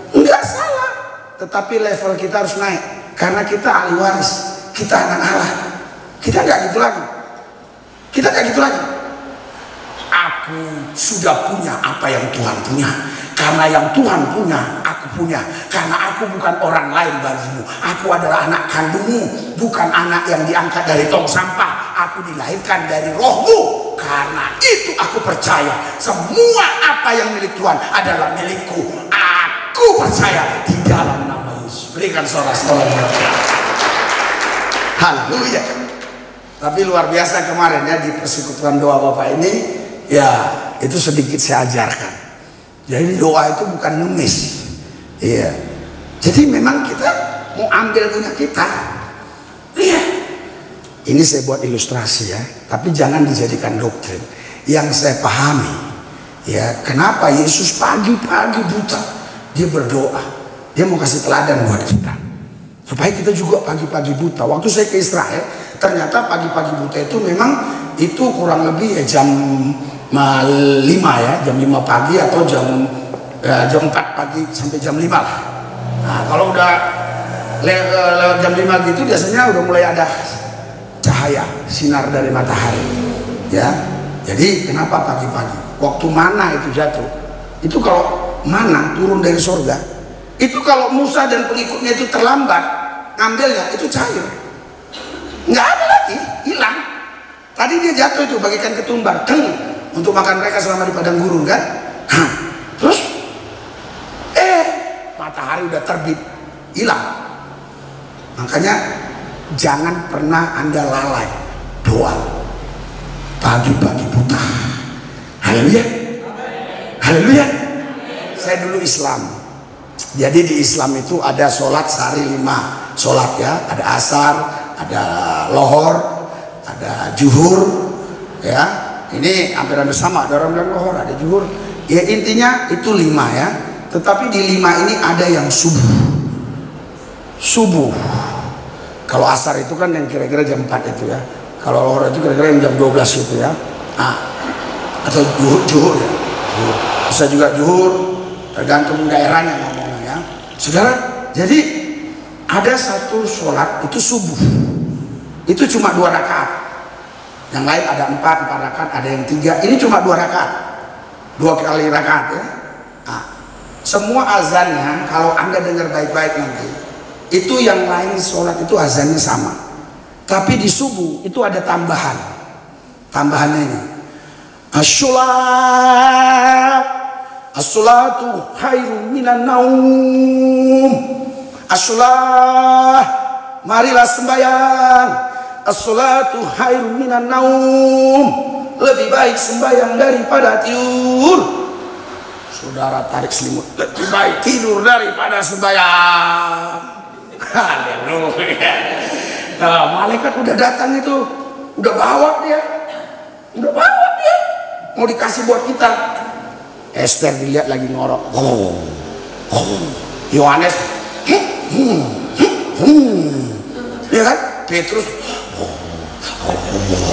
Enggak salah, tetapi level kita harus naik, karena kita ahli waris, kita anak Allah. Kita nggak gitu lagi. Aku sudah punya apa yang Tuhan punya. Karena yang Tuhan punya, aku punya. Karena aku bukan orang lain bagimu. Aku adalah anak kandungmu, bukan anak yang diangkat dari tong sampah. Aku dilahirkan dari rohmu. Karena itu aku percaya semua apa yang milik Tuhan adalah milikku. Aku percaya di dalam nama Yesus. Berikan sorak-sorai. Haleluya. Tapi luar biasa kemarin ya, di persekutuan doa Bapak ini, ya itu sedikit saya ajarkan. Jadi doa itu bukan ngemis, iya. Jadi memang kita mau ambil punya kita, iya. Ini saya buat ilustrasi ya, tapi jangan dijadikan doktrin. Yang saya pahami, ya, kenapa Yesus pagi-pagi buta dia berdoa, dia mau kasih teladan buat kita, supaya kita juga pagi-pagi buta. Waktu saya ke Israel, ternyata pagi-pagi buta itu memang itu kurang lebih ya jam 5 ya, jam 5 pagi atau jam 4 pagi sampai jam 5 lah. Nah, kalau udah lewat jam 5 gitu biasanya udah mulai ada cahaya sinar dari matahari ya. Jadi kenapa pagi-pagi? Waktu mana itu jatuh, itu kalau mana turun dari surga, itu kalau Musa dan pengikutnya itu terlambat ngambilnya, itu cair, nggak ada lagi, hilang. Tadi dia jatuh itu bagaikan ketumbar, untuk makan mereka selama di padang gurun kan. Terus matahari udah terbit, hilang. Makanya jangan pernah Anda lalai doa pagi-pagi buta. Haleluya, haleluya. Saya dulu Islam, jadi di Islam itu ada sholat sehari 5 sholat ya, ada asar, ada lohor, ada zuhur ya. Ini hampir sama, ada orang bilang lohor, ada zuhur. Ya intinya itu 5 ya. Tetapi di 5 ini ada yang subuh. Kalau asar itu kan yang kira-kira jam 4 itu ya. Kalau lohor itu kira-kira yang jam 12 itu ya. Atau zuhur ya. Bisa juga zuhur, tergantung daerahnya ngomongnya ya. Saudara, jadi ada satu sholat itu subuh. Itu cuma 2 rakaat. Yang lain ada 4 rakaat, ada yang 3. Ini cuma 2 rakaat, 2 kali rakaat ya. Semua azannya kalau Anda dengar baik-baik nanti, itu yang lain sholat itu azannya sama. Tapi di subuh itu ada tambahannya ini. As-sholatu khairun minan naum. As-sholah, marilah sembahyang. As-sholatu khairun minan naum. Lebih baik sembahyang daripada tidur. Saudara tarik selimut, lebih baik tidur daripada sembahyang. Haleluya. Nah, malaikat udah datang itu, udah bawa dia, mau dikasih buat kita. Esther dilihat lagi ngorok. Yohanes, ya kan? Petrus,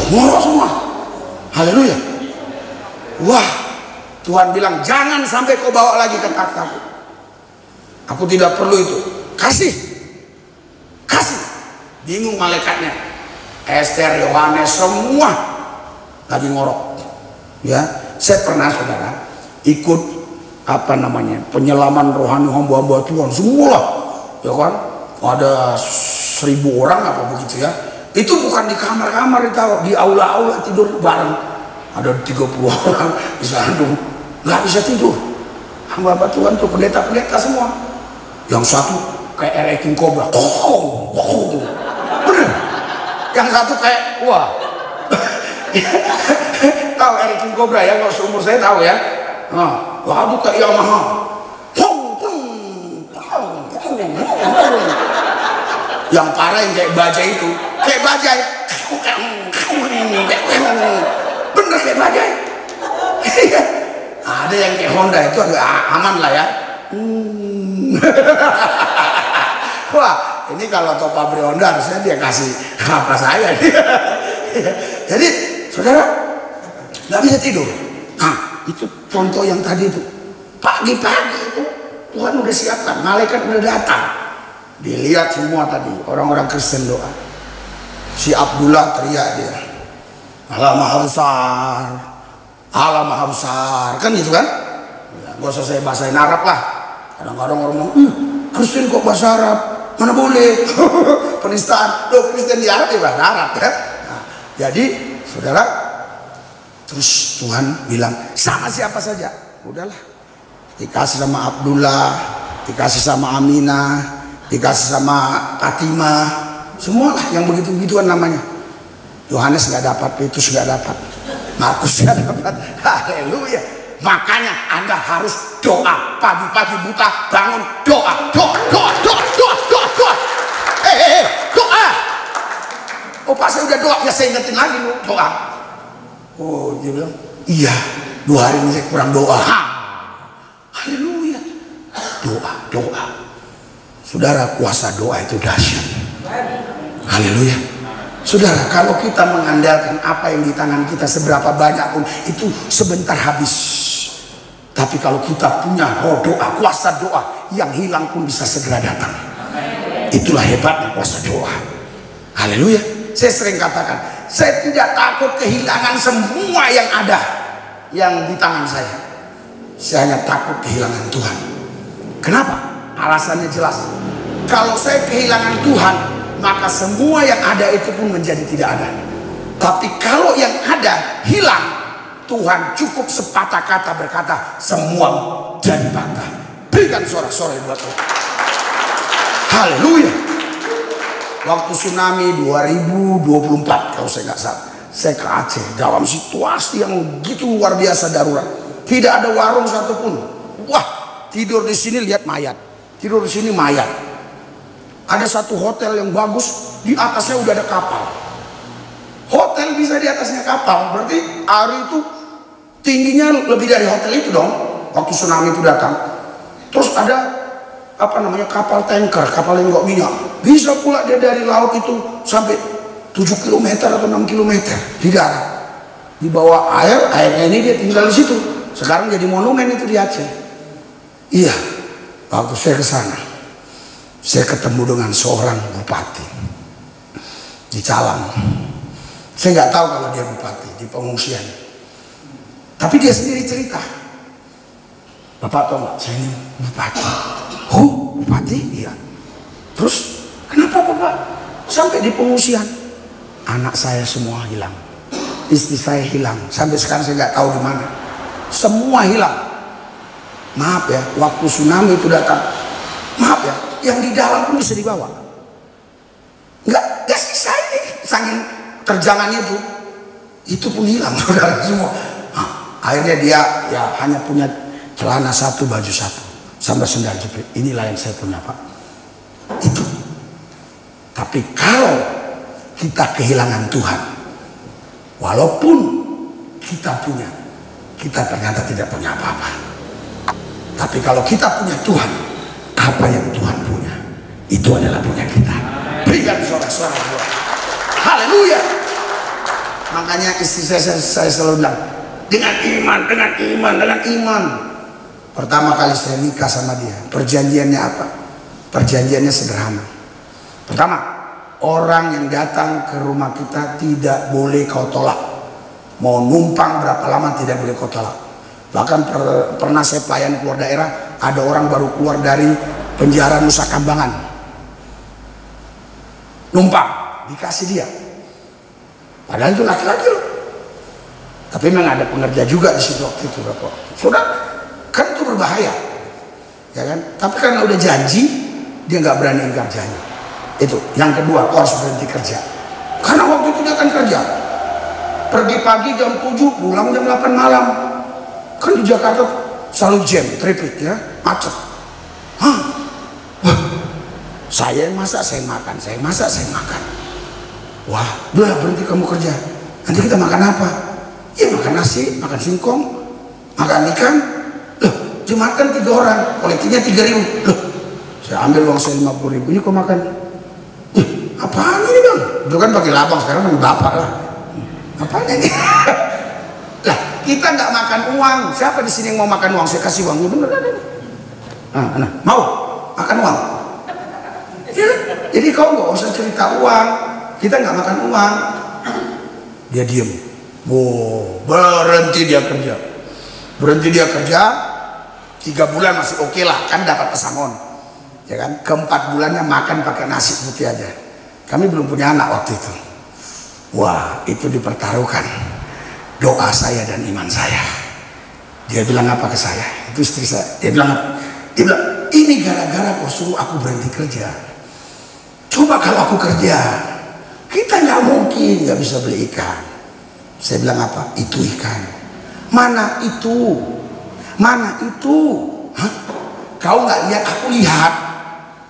ngorok semua. Haleluya. Wah, Tuhan bilang jangan sampai kau bawa lagi ke takhtaku. Aku tidak perlu itu. Kasih. Bingung malaikatnya. Esther, Yohanes semua lagi ngorok. Ya, saya pernah saudara ikut penyelaman rohani hamba-hamba Tuhan semua, ya kan? Ada 1000 orang apa begitu ya. Itu bukan di kamar-kamar, di aula-aula tidur bareng. Ada 30 orang di Bandung, nggak bisa tidur. Hamba-hamba Tuhan tuh pendeta-pendeta semua. Yang satu kayak Eric King Cobra, bener. Yang satu kayak tahu Eric King Cobra ya, kalau seumur saya tahu ya. Waduh kayak Yamaha. Yang parah yang kayak bajai itu, kayak bajai. Bener kayak bajai. Ada yang kayak Honda itu agak aman lah ya. Wah, ini kalau top pabrik Honda harusnya dia kasih apa saya. Jadi saudara nggak bisa tidur. Nah itu contoh yang tadi itu. Pagi-pagi itu Tuhan udah siapkan, malaikat udah datang. Dilihat semua tadi orang-orang Kristen doa. Si Abdullah teriak dia, Allah Maha Besar, Allah Maha Besar, kan gitu kan? Gak usah saya bahasain Arab lah. Kadang-kadang orang ngomong, Kristen kok bahasa Arab? Mana boleh? Penistaan. Loh, Kristen di Arab ya bahasa Arab ya. Nah, jadi saudara, terus Tuhan bilang sama siapa saja, udahlah, dikasih sama Abdullah, dikasih sama Aminah, dikasih sama Fatimah, semualah yang begitu-begituan namanya. Yohanes nggak dapat, Petrus nggak dapat, Markus nggak dapat. Haleluya. Makanya Anda harus doa pagi-pagi, buta bangun, doa. Doa. Oh pas saya udah doa, ya saya ingetin lagi lu doa. Oh dia bilang, iya 2 hari ini saya kurang doa. Haleluya. Doa. Saudara, kuasa doa itu dahsyat. Haleluya. Saudara, kalau kita mengandalkan apa yang di tangan kita seberapa banyak pun itu sebentar habis. Tapi kalau kita punya doa, kuasa doa, yang hilang pun bisa segera datang. Itulah hebatnya kuasa doa. Haleluya. Saya sering katakan, saya tidak takut kehilangan semua yang ada yang di tangan saya. Saya hanya takut kehilangan Tuhan. Kenapa? Alasannya jelas. Kalau saya kehilangan Tuhan, maka semua yang ada itu pun menjadi tidak ada. Tapi kalau yang ada hilang, Tuhan cukup sepatah kata berkata semua jadi patah. Berikan sorak-sorai buat Tuhan. Haleluya. Waktu tsunami 2024 kalau saya nggak salah, saya ke Aceh dalam situasi yang begitu luar biasa darurat. Tidak ada warung satupun. Wah, tidur di sini lihat mayat, tidur di sini mayat. Ada satu hotel yang bagus, di atasnya udah ada kapal. Hotel bisa di atasnya kapal, berarti air itu tingginya lebih dari hotel itu dong. Waktu tsunami itu datang, terus ada kapal tanker, kapal yang nggak minyak. Bisa pula dia dari laut itu sampai 7 km atau 6 km di darat. Di bawah airnya ini dia tinggal di situ. Sekarang jadi monumen itu di Aceh. Iya, waktu saya ke sana, saya ketemu dengan seorang bupati di Calang. Saya nggak tahu kalau dia bupati di pengungsian, tapi dia sendiri cerita, Bapak tahu nggak, saya ini bupati. Oh, bupati? Iya. Terus kenapa Bapak sampai di pengungsian? Anak saya semua hilang, istri saya hilang, sampai sekarang saya nggak tahu di mana. Semua hilang. Maaf ya, waktu tsunami itu datang, maaf ya, yang di dalam pun bisa dibawa. Nggak sisa ini, saking terjangan itu pun hilang saudara semua. Akhirnya dia ya hanya punya celana satu, baju satu, sampai sendal jepit. Inilah yang saya punya Pak. Itu. Tapi kalau kita kehilangan Tuhan, walaupun kita punya, kita ternyata tidak punya apa-apa. Tapi kalau kita punya Tuhan, apa yang Tuhan punya, itu adalah punya kita. Berikan sorak-sorai Tuhan. Haleluya. Makanya istri saya selalu bilang, dengan iman. Pertama kali saya nikah sama dia, perjanjiannya apa? Perjanjiannya sederhana. Pertama, orang yang datang ke rumah kita tidak boleh kau tolak. Mau numpang berapa lama tidak boleh kau tolak. Bahkan pernah saya pelayan keluar daerah, ada orang baru keluar dari penjara Nusa Kambangan, numpang dikasih dia, padahal itu laki-laki loh. Tapi memang ada pengerja juga di situ waktu itu, Bapak. Sudah, kan itu berbahaya, ya kan? Tapi karena udah janji, dia nggak berani ingkar janji. Itu yang kedua, kau harus berhenti kerja. Karena waktu itu dia akan kerja, pergi pagi jam 7, pulang jam 8 malam. Kan di Jakarta selalu jam, traffic ya, macet. Wah, saya yang masak, saya makan, saya masak, saya makan. Wah, udah berhenti kamu kerja. Nanti kita makan apa? Ya makan nasi, makan singkong, makan ikan. Loh, cuma kan 3 orang, kolektifnya 3.000. Loh, saya ambil uang saya 50.000. Ini kok makan? Apaan ini bang? Itu kan pakai labang, sekarang main bapak lah. Apaan ini? Lah, kita nggak makan uang. Siapa di sini yang mau makan uang? Saya kasih uang. Bener kan? Mau makan uang? Ya, jadi kau nggak usah cerita uang. Kita nggak makan uang. Dia diem. Wow, berhenti dia kerja. 3 bulan masih oke lah, kan dapat pesangon. Ya kan? Ke-4 bulannya makan pakai nasi putih aja. Kami belum punya anak waktu itu. Wah, itu dipertaruhkan doa saya dan iman saya. Dia bilang apa ke saya? Itu istri saya. Dia bilang, ini gara-gara kau suruh aku berhenti kerja. Coba kalau aku kerja, kita nggak mungkin nggak bisa beli ikan. Saya bilang apa? Itu ikan. Mana itu? Mana itu? Hah? Kau nggak lihat? Aku lihat.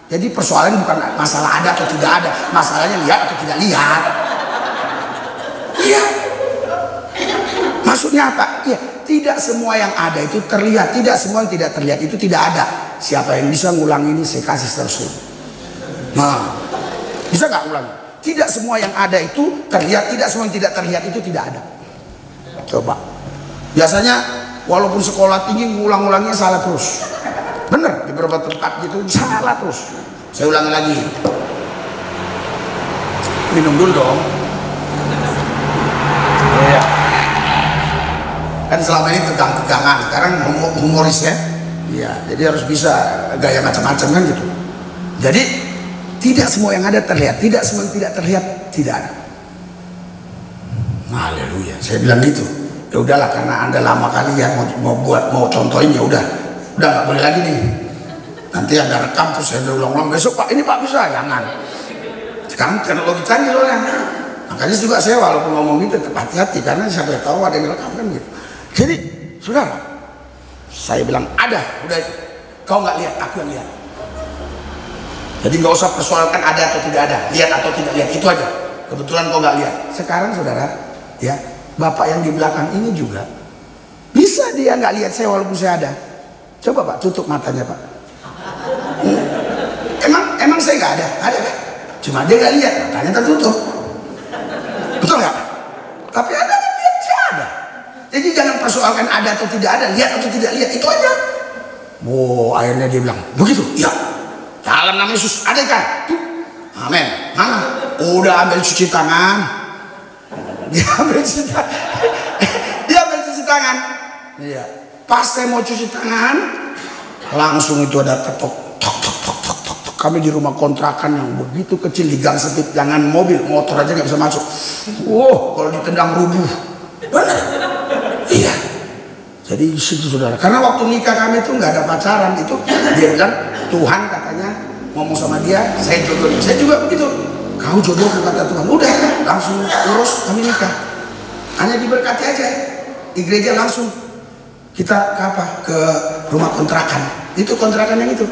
Jadi persoalan bukan masalah ada atau tidak ada, masalahnya lihat atau tidak lihat. Iya. Maksudnya apa? Iya. Tidak semua yang ada itu terlihat, tidak semua yang tidak terlihat itu tidak ada. Siapa yang bisa ngulang ini saya kasih terus. Nah, bisa nggak ulang? Tidak semua yang ada itu terlihat, tidak semua yang tidak terlihat itu tidak ada. Coba. Biasanya walaupun sekolah tinggi ngulang-ulangnya salah terus. Bener, di beberapa tempat gitu salah terus. Saya ulangi lagi. Minum dulu dong. Iya. Kan selama ini tegang-tegangan, sekarang humoris ya. Iya, jadi harus bisa gaya macam-macam kan gitu. Jadi tidak semua yang ada terlihat, tidak semua yang tidak terlihat tidak ada. Haleluya. Saya bilang gitu. Ya udahlah, karena Anda lama kali ya mau contohin, ya udah nggak boleh lagi nih. Nanti ada rekam terus saya ulang-ulang besok Pak, ini Pak bisa, jangan. Sekarang teknologi canggih soalnya. Makanya juga saya walaupun ngomong gitu tetap hati-hati, karena siapa yang tahu ada yang rekam kan gitu. Jadi saudara, saya bilang ada, udah itu. Kau nggak lihat, aku yang lihat. Jadi nggak usah persoalkan ada atau tidak ada, lihat atau tidak lihat, itu aja. Kebetulan kau nggak lihat. Sekarang saudara, ya Bapak yang di belakang ini juga bisa dia nggak lihat saya walaupun saya ada. Coba Pak, tutup matanya Pak. Emang saya nggak ada kan? Cuma dia nggak lihat, matanya tertutup. Betul nggak? Tapi ada kan, lihat saya ada. Jadi jangan persoalkan ada atau tidak ada, lihat atau tidak lihat, itu aja. Wow, akhirnya dia bilang, begitu? Iya. Dalam nama Yesus ada kan? Amin. Mana? Udah ambil cuci tangan. Dia ambil cuci tangan. Iya. Pas saya mau cuci tangan, langsung itu ada tok. Kami di rumah kontrakan yang begitu kecil di gang sempit, jangan mobil, motor aja nggak bisa masuk. Wow, kalau ditendang rubuh. Benar? Iya. Jadi situ saudara. Karena waktu nikah kami itu nggak ada pacaran, itu dia bilang Tuhan katanya ngomong sama dia, saya jodohin. Saya juga begitu. Kau jodohku kata Tuhan. Udah, langsung urus kami nikah. Hanya diberkati aja. Di gereja langsung kita ke rumah kontrakan. Itu kontrakan yang itu.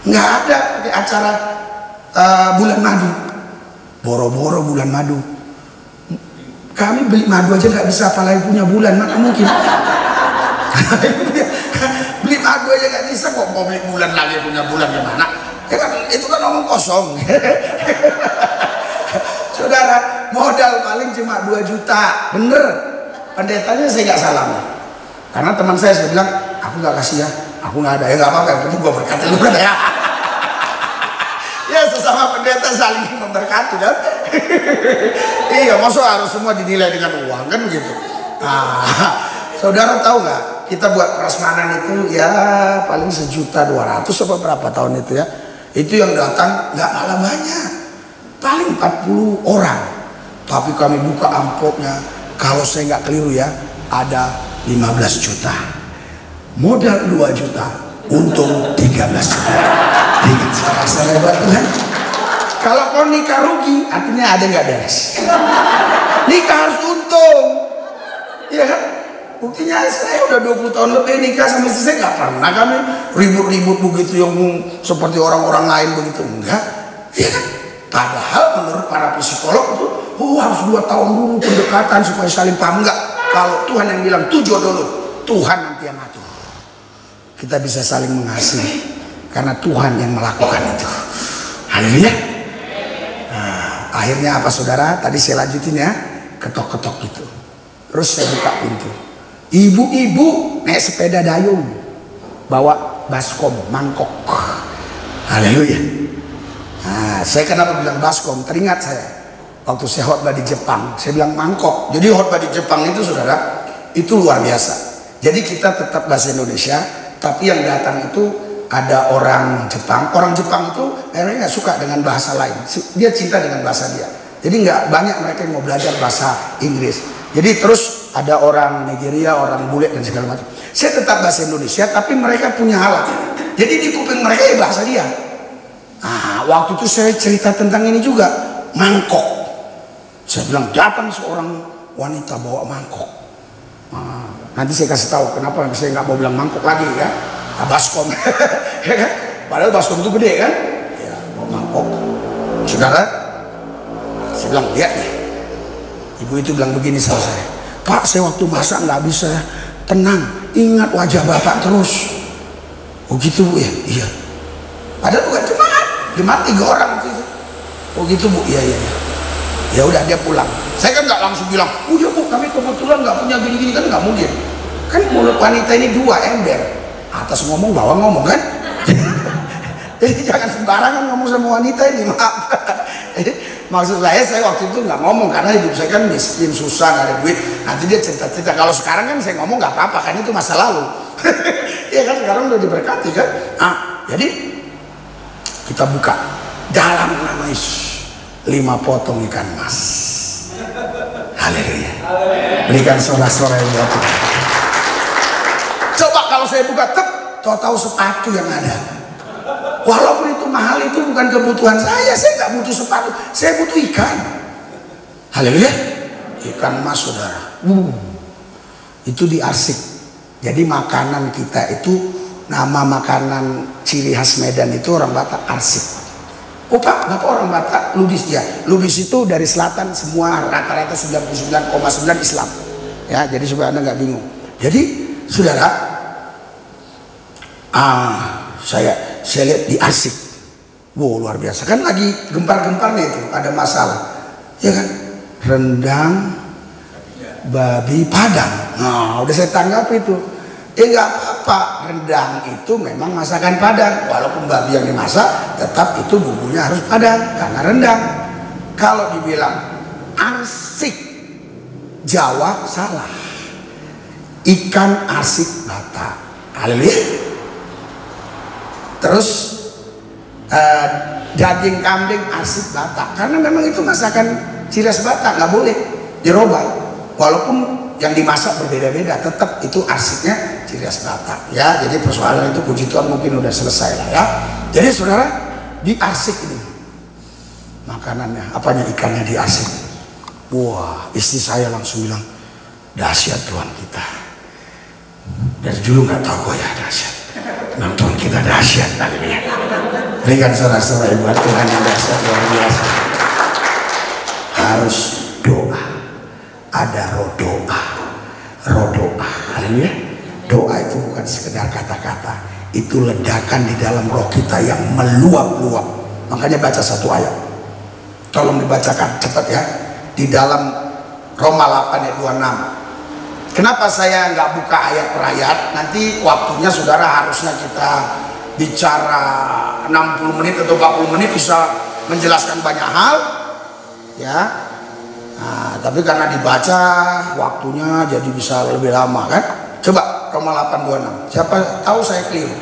Nggak ada acara bulan madu. Boro-boro bulan madu. Kami beli madu aja nggak bisa, apalagi punya bulan, mana mungkin. Beli madu aja nggak bisa, kok mau beli bulan lagi, punya bulan gimana? Ya kan, itu kan omong kosong. Saudara, modal paling cuma 2 juta. Bener, pendetanya saya nggak salah. Karena teman saya bilang, aku nggak kasih ya, aku nggak ada. Ya nggak apa-apa, yang penting gue berkati lu kan ya. Ya sesama pendeta saling memberkati kan. Iya, maksud harus semua dinilai dengan uang kan begitu. Nah, saudara tahu nggak? Kita buat prasmanan itu ya paling 1.200.000 apa berapa tahun itu ya. Itu yang datang nggak malah banyak, paling 40 orang. Tapi kami buka amplopnya, kalau saya nggak keliru ya, ada 15 juta. Modal 2 juta, untung 13 juta. Dengan saya buat Tuhan. Kalau kau nikah rugi, artinya ada nggak beres. Nikah harus untung, ya kan? Buktinya saya udah 20 tahun lebih nikah sama istri saya, nggak pernah kami ribut-ribut begitu yang seperti orang-orang lain begitu, enggak, ya kan? Padahal menurut para psikolog itu, harus 2 tahun dulu pendekatan supaya saling paham. Enggak, kalau Tuhan yang bilang 7 dulu, Tuhan nanti yang ngatur. Kita bisa saling mengasihi karena Tuhan yang melakukan itu. Haleluya. Nah, akhirnya apa saudara? Tadi saya lanjutin ya. ketok-ketok gitu. Terus saya buka pintu. Ibu-ibu naik sepeda dayung, bawa baskom, mangkok. Haleluya. Nah, saya kenapa bilang baskom? Teringat saya waktu saya khotbah di Jepang, saya bilang mangkok. Jadi khotbah di Jepang itu, saudara, itu luar biasa. Jadi kita tetap bahasa Indonesia, tapi yang datang itu ada orang Jepang. Orang Jepang itu akhirnya nggak suka dengan bahasa lain. Dia cinta dengan bahasa dia. Jadi nggak banyak mereka yang mau belajar bahasa Inggris. Jadi terus ada orang Nigeria, orang bule dan segala macam. Saya tetap bahasa Indonesia, tapi mereka punya alat. Jadi di kuping mereka ya bahasa dia. Nah, waktu itu saya cerita tentang ini juga, mangkok. Saya bilang datang seorang wanita bawa mangkok. Nah, nanti saya kasih tahu kenapa saya nggak mau bilang mangkok lagi ya. Nah, baskom, ya kan? Padahal baskom itu gede kan? Ya, bawa mangkok. Saudara, saya bilang lihat nih. Ibu itu bilang begini sama saya, Pak, saya waktu masak nggak bisa tenang, ingat wajah bapak terus. Oh gitu Bu ya? Iya. Padahal bukan jemaat 3 orang itu. Oh gitu Bu? Iya. Ya udah dia pulang. Saya kan nggak langsung bilang, udah Bu, kami kebetulan nggak punya gini-gini, kan nggak mungkin. Kan mulut wanita ini 2 ember, atas ngomong bawah ngomong kan. Jadi jangan sembarangan ngomong sama wanita ini, maaf. Maksud saya waktu itu nggak ngomong karena hidup saya kan miskin, susah, nggak ada duit. Nanti dia cerita-cerita. Kalau sekarang kan saya ngomong nggak apa-apa, kan itu masa lalu. Ya kan sekarang udah diberkati kan. Nah, jadi kita buka dalam nama Yesus 5 potong ikan mas. Haleluya. Berikan sorak-sorai yang buat Tuhan. Coba kalau saya buka tahu sepatu yang ada. Walaupun itu mahal, itu bukan kebutuhan saya nggak butuh sepatu, saya butuh ikan. Haleluya. Ikan mas, saudara. Itu diarsik. Jadi makanan kita itu, nama makanan ciri khas Medan itu orang Batak, arsik. Oh Pak, Bapak orang Batak, Lubis ya. Lubis itu dari selatan semua rata-rata 99,9 Islam. Ya, jadi supaya Anda nggak bingung. Jadi, saudara, saya lihat di arsik. Wow, luar biasa. Kan lagi gempar-gemparnya itu, ada masalah. Ya kan? Rendang babi Padang. Nah, udah saya tanggap itu. Nggak apa-apa, rendang itu memang masakan Padang. Walaupun babi yang dimasak, tetap itu bumbunya harus Padang karena rendang. Kalau dibilang arsik Jawa, salah. Ikan arsik Batak. Haleluya. Terus daging kambing arsik Batak, karena memang itu masakan ciri khas Batak, nggak boleh dirubah. Walaupun yang dimasak berbeda-beda, tetap itu arsiknya ciri khas Batak. Ya, jadi persoalan itu puji Tuhan mungkin udah selesai lah ya. Jadi saudara, di arsik ini makanannya, apanya, ikannya di arsik. Wah, istri saya langsung bilang, dahsyat Tuhan kita. Dari dulu nggak tahu ya dahsyat. Memang Tuhan kita dahsyat. Haleluya. Berikan saudara-saudara buat Tuhan yang dahsyat luar biasa. Harus doa. Ada roh doa. Haleluya. Doa itu bukan sekedar kata-kata, itu ledakan di dalam roh kita yang meluap-luap. Makanya baca satu ayat, tolong dibacakan cepat ya, di dalam Roma 8 ayat 26. Kenapa saya nggak buka ayat per ayat? Nanti waktunya saudara harusnya kita bicara 60 menit atau 40 menit bisa menjelaskan banyak hal ya. Nah, tapi karena dibaca waktunya jadi bisa lebih lama kan. Coba Roma 8:26. Siapa tahu saya keliru?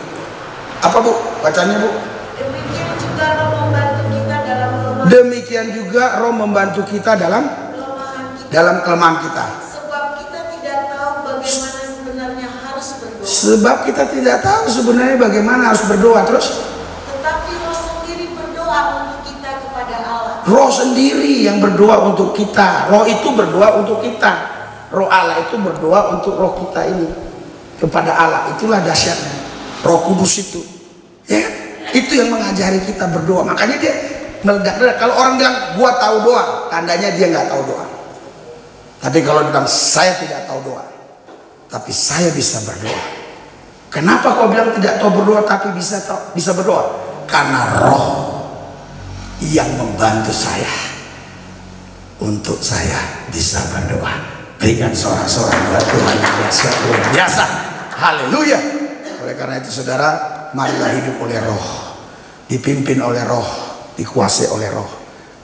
Apa Bu? Bacanya Bu? Demikian juga Roh membantu kita dalam kelemahan. Demikian juga Roh membantu kita dalam kelemahan kita. Sebab kita tidak tahu sebenarnya bagaimana harus berdoa. Terus? Tetapi Roh sendiri berdoa untuk kita kepada Allah. Roh sendiri yang berdoa untuk kita. Roh itu berdoa untuk kita. Roh Allah itu berdoa untuk roh kita ini kepada Allah. Itulah dahsyatnya Roh Kudus itu. Ya, itu yang mengajari kita berdoa. Makanya dia meledak-ledak. Kalau orang bilang gua tahu doa, tandanya dia nggak tahu doa. Tapi kalau dia bilang saya tidak tahu doa, tapi saya bisa berdoa. Kenapa kau bilang tidak tahu berdoa tapi bisa berdoa? Karena roh yang membantu saya untuk saya bisa berdoa. Berikan sorak-sorai buat Tuhan yang biasa, luar biasa. Haleluya. Oleh karena itu saudara, marilah hidup oleh roh, dipimpin oleh roh, dikuasai oleh roh.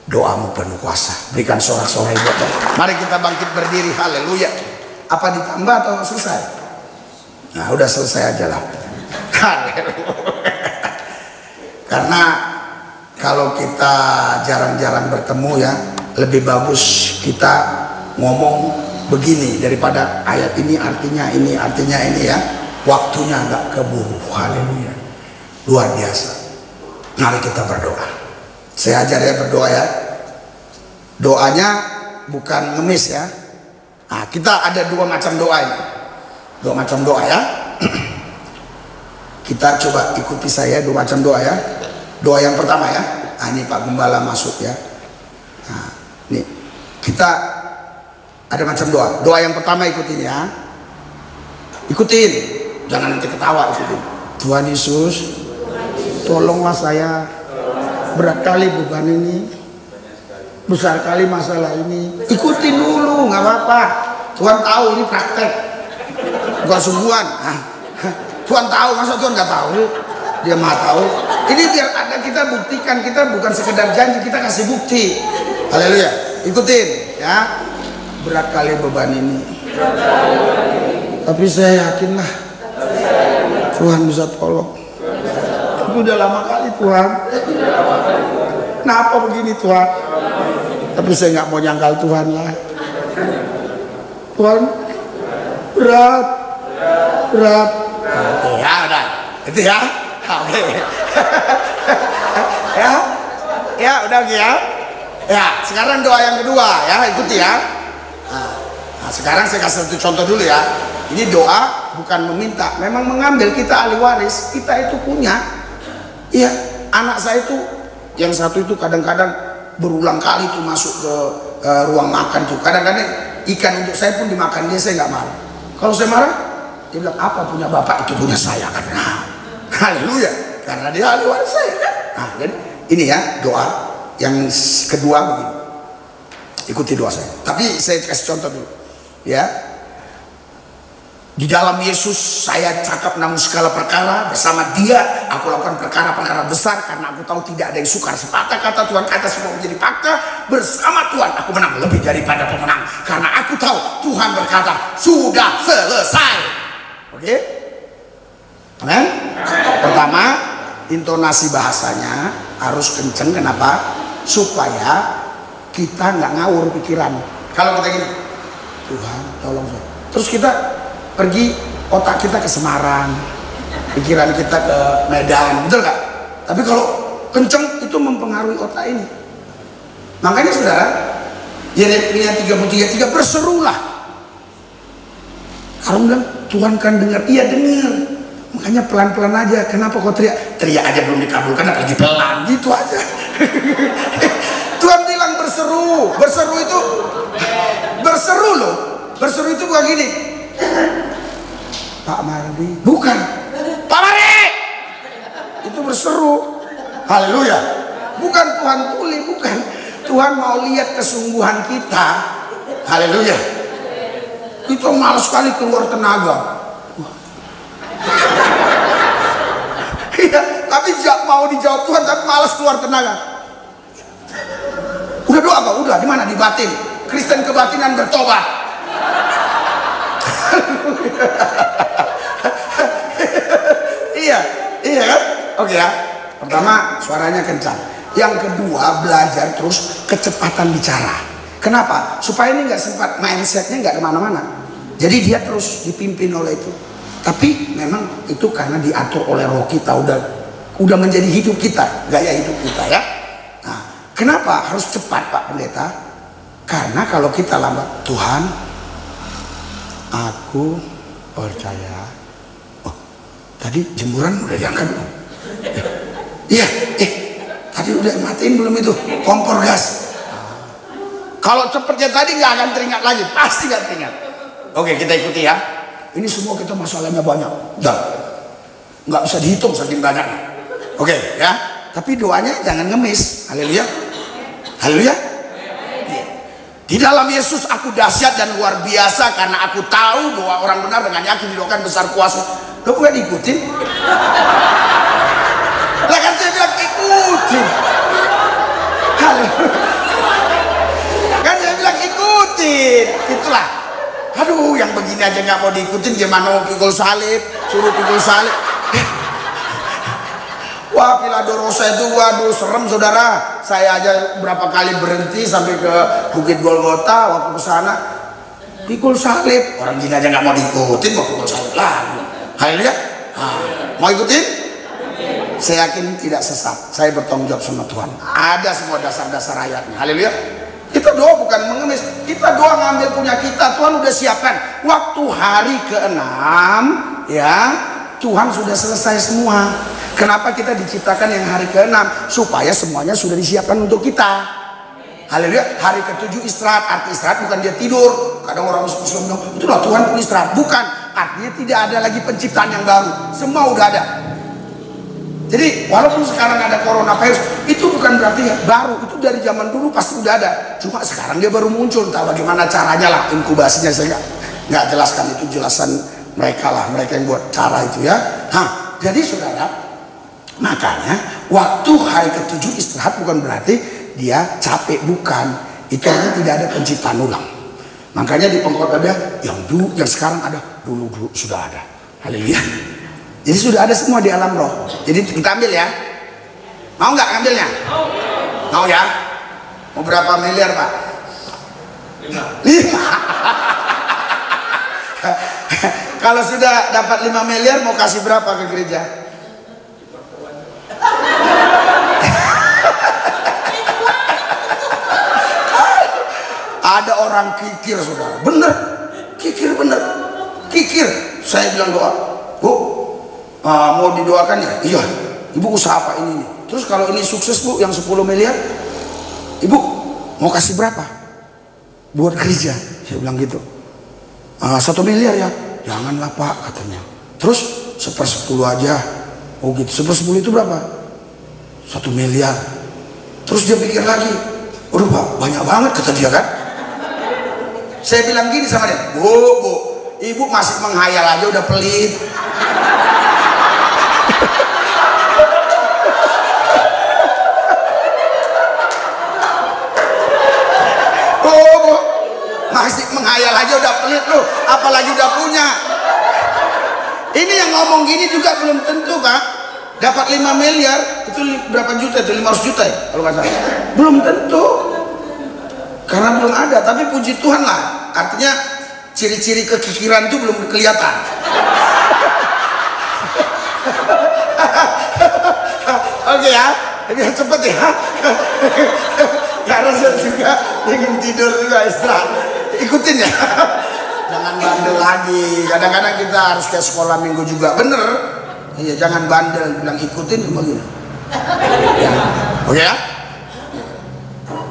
Doamu penuh kuasa. Berikan sorak-sorai buat Tuhan. Mari kita bangkit berdiri. Haleluya. Apa ditambah atau selesai? Nah, udah selesai aja lah. Karena kalau kita jarang-jarang bertemu ya, lebih bagus kita ngomong begini daripada ayat ini artinya ini ya. Waktunya agak keburu. Haleluya. Luar biasa. Mari kita berdoa. Saya ajar ya berdoa ya. Doanya bukan ngemis ya. Nah, kita ada dua macam doa ini. Dua macam doa ya. Kita coba ikuti saya dua macam doa ya. Doa yang pertama ya. Nah, ini Pak Gembala masuk ya. Nah, ini kita ada macam doa. Doa yang pertama ikutin ya. Ikutin. Jangan nanti ketawa, ikutin. Tuhan Yesus, tolonglah saya. Berat kali beban ini. Besar kali masalah ini. Ikutin dulu, nggak apa-apa. Tuhan tahu ini praktek. Bukan sungguhan. Nah, Tuhan tahu, masa Tuhan nggak tahu? Dia maha tahu. Ini biar ada kita buktikan, kita bukan sekedar janji, kita kasih bukti. Haleluya. Ikutin ya. Berat kali beban ini. Tapi saya yakinlah Tuhan bisa tolong. Tapi udah lama kali Tuhan. Kenapa begini Tuhan? Tapi saya nggak mau nyangkal Tuhan lah. Tuhan berat. Oke, ya udah, itu ya. Oke. ya udah oke ya. Ya, sekarang doa yang kedua ya, ikuti ya. Nah, sekarang saya kasih satu contoh dulu ya. Ini doa bukan meminta, memang mengambil. Kita ahli waris, kita itu punya. Iya, anak saya itu yang satu itu kadang-kadang berulang kali tuh masuk ke ruang makan tuh. Kadang-kadang ikan untuk saya pun dimakan dia, saya nggak marah. Kalau saya marah, dia bilang apa punya bapak itu punya saya kan. Nah, haleluya, karena dia ahli waris saya kan. Nah, jadi ini ya doa yang kedua begini. Ikuti doa saya. Tapi saya kasih contoh dulu. Ya. Di dalam Yesus saya cakap namun segala perkara bersama Dia aku lakukan perkara-perkara besar karena aku tahu tidak ada yang sukar. Sepatah kata Tuhan kata semua menjadi fakta. Bersama Tuhan aku menang lebih daripada pemenang karena aku tahu Tuhan berkata sudah selesai. Oke? Amen. Pertama, intonasi bahasanya harus kenceng. Kenapa? Supaya kita nggak ngawur pikiran. Kalau kita gini, Tuhan tolong saya. Terus kita pergi, otak kita ke Semarang, pikiran kita ke Medan, betul nggak? Tapi kalau kenceng itu mempengaruhi otak ini. Makanya saudara, Yeremia 33:3 berserulah. Kalau bilang Tuhan kan dengar, iya dengar. Makanya pelan-pelan aja. Kenapa kau teriak? Teriak aja belum dikabulkan, apalagi pelan gitu aja. Tuhan bilang berseru. Berseru itu berseru loh. Berseru itu bukan gini. Pak Mardi, bukan. Pak Mardi. Itu berseru. Haleluya. Bukan Tuhan tuli, bukan. Tuhan mau lihat kesungguhan kita. Haleluya. Itu malas sekali keluar tenaga. Iya, tapi mau dijawab Tuhan, tapi malas keluar tenaga. Udah doa kok, udah di mana? Di batin. Kristen kebatinan bertobat. iya kan? Oke ya. Pertama suaranya kencang. Yang kedua belajar terus kecepatan bicara. Kenapa? Supaya ini nggak sempat mindsetnya nggak kemana-mana. Jadi dia terus dipimpin oleh itu. Tapi memang itu karena diatur oleh roh kita, udah menjadi hidup kita, gaya hidup kita ya. Nah, kenapa harus cepat Pak Pendeta? Karena kalau kita lambat, Tuhan, aku percaya. Oh, tadi jemuran udah diangkat belum? Iya, tadi udah matiin belum itu kompor gas? Kalau cepetnya tadi nggak akan teringat lagi, pasti nggak teringat. Oke, kita ikuti ya. Ini semua kita masalahnya banyak, nggak bisa dihitung saking banyaknya. Oke ya, tapi doanya jangan ngemis. Haleluya, haleluya. Di dalam Yesus aku dahsyat dan luar biasa karena aku tahu bahwa orang benar dengan yakin didoakan besar kuasa. Lo bukan ikutin? Lah kan saya bilang ikutin. Haleluya. Kan saya bilang ikutin. Itulah. Aduh, yang begini aja nggak mau diikutin, gimana mau pikul salib? Suruh pikul salib. Wah, Villa Dorosa itu waduh serem saudara. Saya aja berapa kali berhenti sampai ke Bukit Golgota waktu ke sana pikul salib. Orang gini aja nggak mau diikutin, mau pikul salib lagi. Haleluya. Mau ikutin? Saya yakin tidak sesat. Saya bertanggung jawab sama Tuhan. Ada semua dasar-dasar ayatnya. Haleluya. Kita doa bukan mengemis. Kita doa ngambil punya kita. Tuhan udah siapkan. Waktu hari ke-6 ya, Tuhan sudah selesai semua. Kenapa kita diciptakan yang hari ke-6? Supaya semuanya sudah disiapkan untuk kita. Haleluya. Hari ke-7 istirahat. Arti istirahat bukan dia tidur. Kadang orang Muslim bilang, itulah Tuhan pun istirahat. Bukan. Artinya tidak ada lagi penciptaan yang baru. Semua udah ada. Jadi walaupun sekarang ada coronavirus, itu bukan berarti baru. Itu dari zaman dulu pasti udah ada. Cuma sekarang dia baru muncul. Entah bagaimana caranya lah, inkubasinya saya nggak jelaskan. Itu jelasan mereka lah, mereka yang buat cara itu ya. Jadi saudara, makanya waktu hari ke-7 istirahat bukan berarti dia capek, bukan. Itu artinya tidak ada penciptaan ulang. Makanya di pengkhotbah yang dulu, yang sekarang ada, dulu sudah ada. Haleluya. Jadi sudah ada semua di alam roh. Jadi kita ambil ya. Mau nggak ngambilnya? Mau ya? Mau berapa miliar Pak? 5. Kalau sudah dapat 5 miliar mau kasih berapa ke gereja? Ada orang kikir saudara, bener, kikir bener, kikir. Saya bilang doa, Bu, mau didoakan ya? Iya. Ibu usaha apa ini? Terus kalau ini sukses Bu, yang 10 miliar, Ibu mau kasih berapa? Buat gereja. Saya bilang gitu. 1 miliar ya? Janganlah Pak katanya. Terus 1/10 aja. Oh gitu. 1/10 itu berapa? 1 miliar. Terus dia pikir lagi. Waduh Pak, banyak banget kata dia kan. Saya bilang gini sama dia, Bu, Ibu masih menghayal aja udah pelit. Bu, masih menghayal aja udah pelit lu, apalagi udah punya. Ini yang ngomong gini juga belum tentu Pak. Dapat 5 miliar itu berapa juta itu? 500 juta ya kalau nggak salah. Belum tentu. Karena belum ada, tapi puji Tuhan lah. Artinya ciri-ciri kekikiran itu belum kelihatan. Oke ya, biar cepet ya. Karena saya juga ingin tidur juga istirahat. Ikutin ya. Jangan bandel lagi. Kadang-kadang kita harus ke sekolah minggu juga. Bener. Iya, jangan bandel. Bilang ikutin begini. Ya. Oke ya.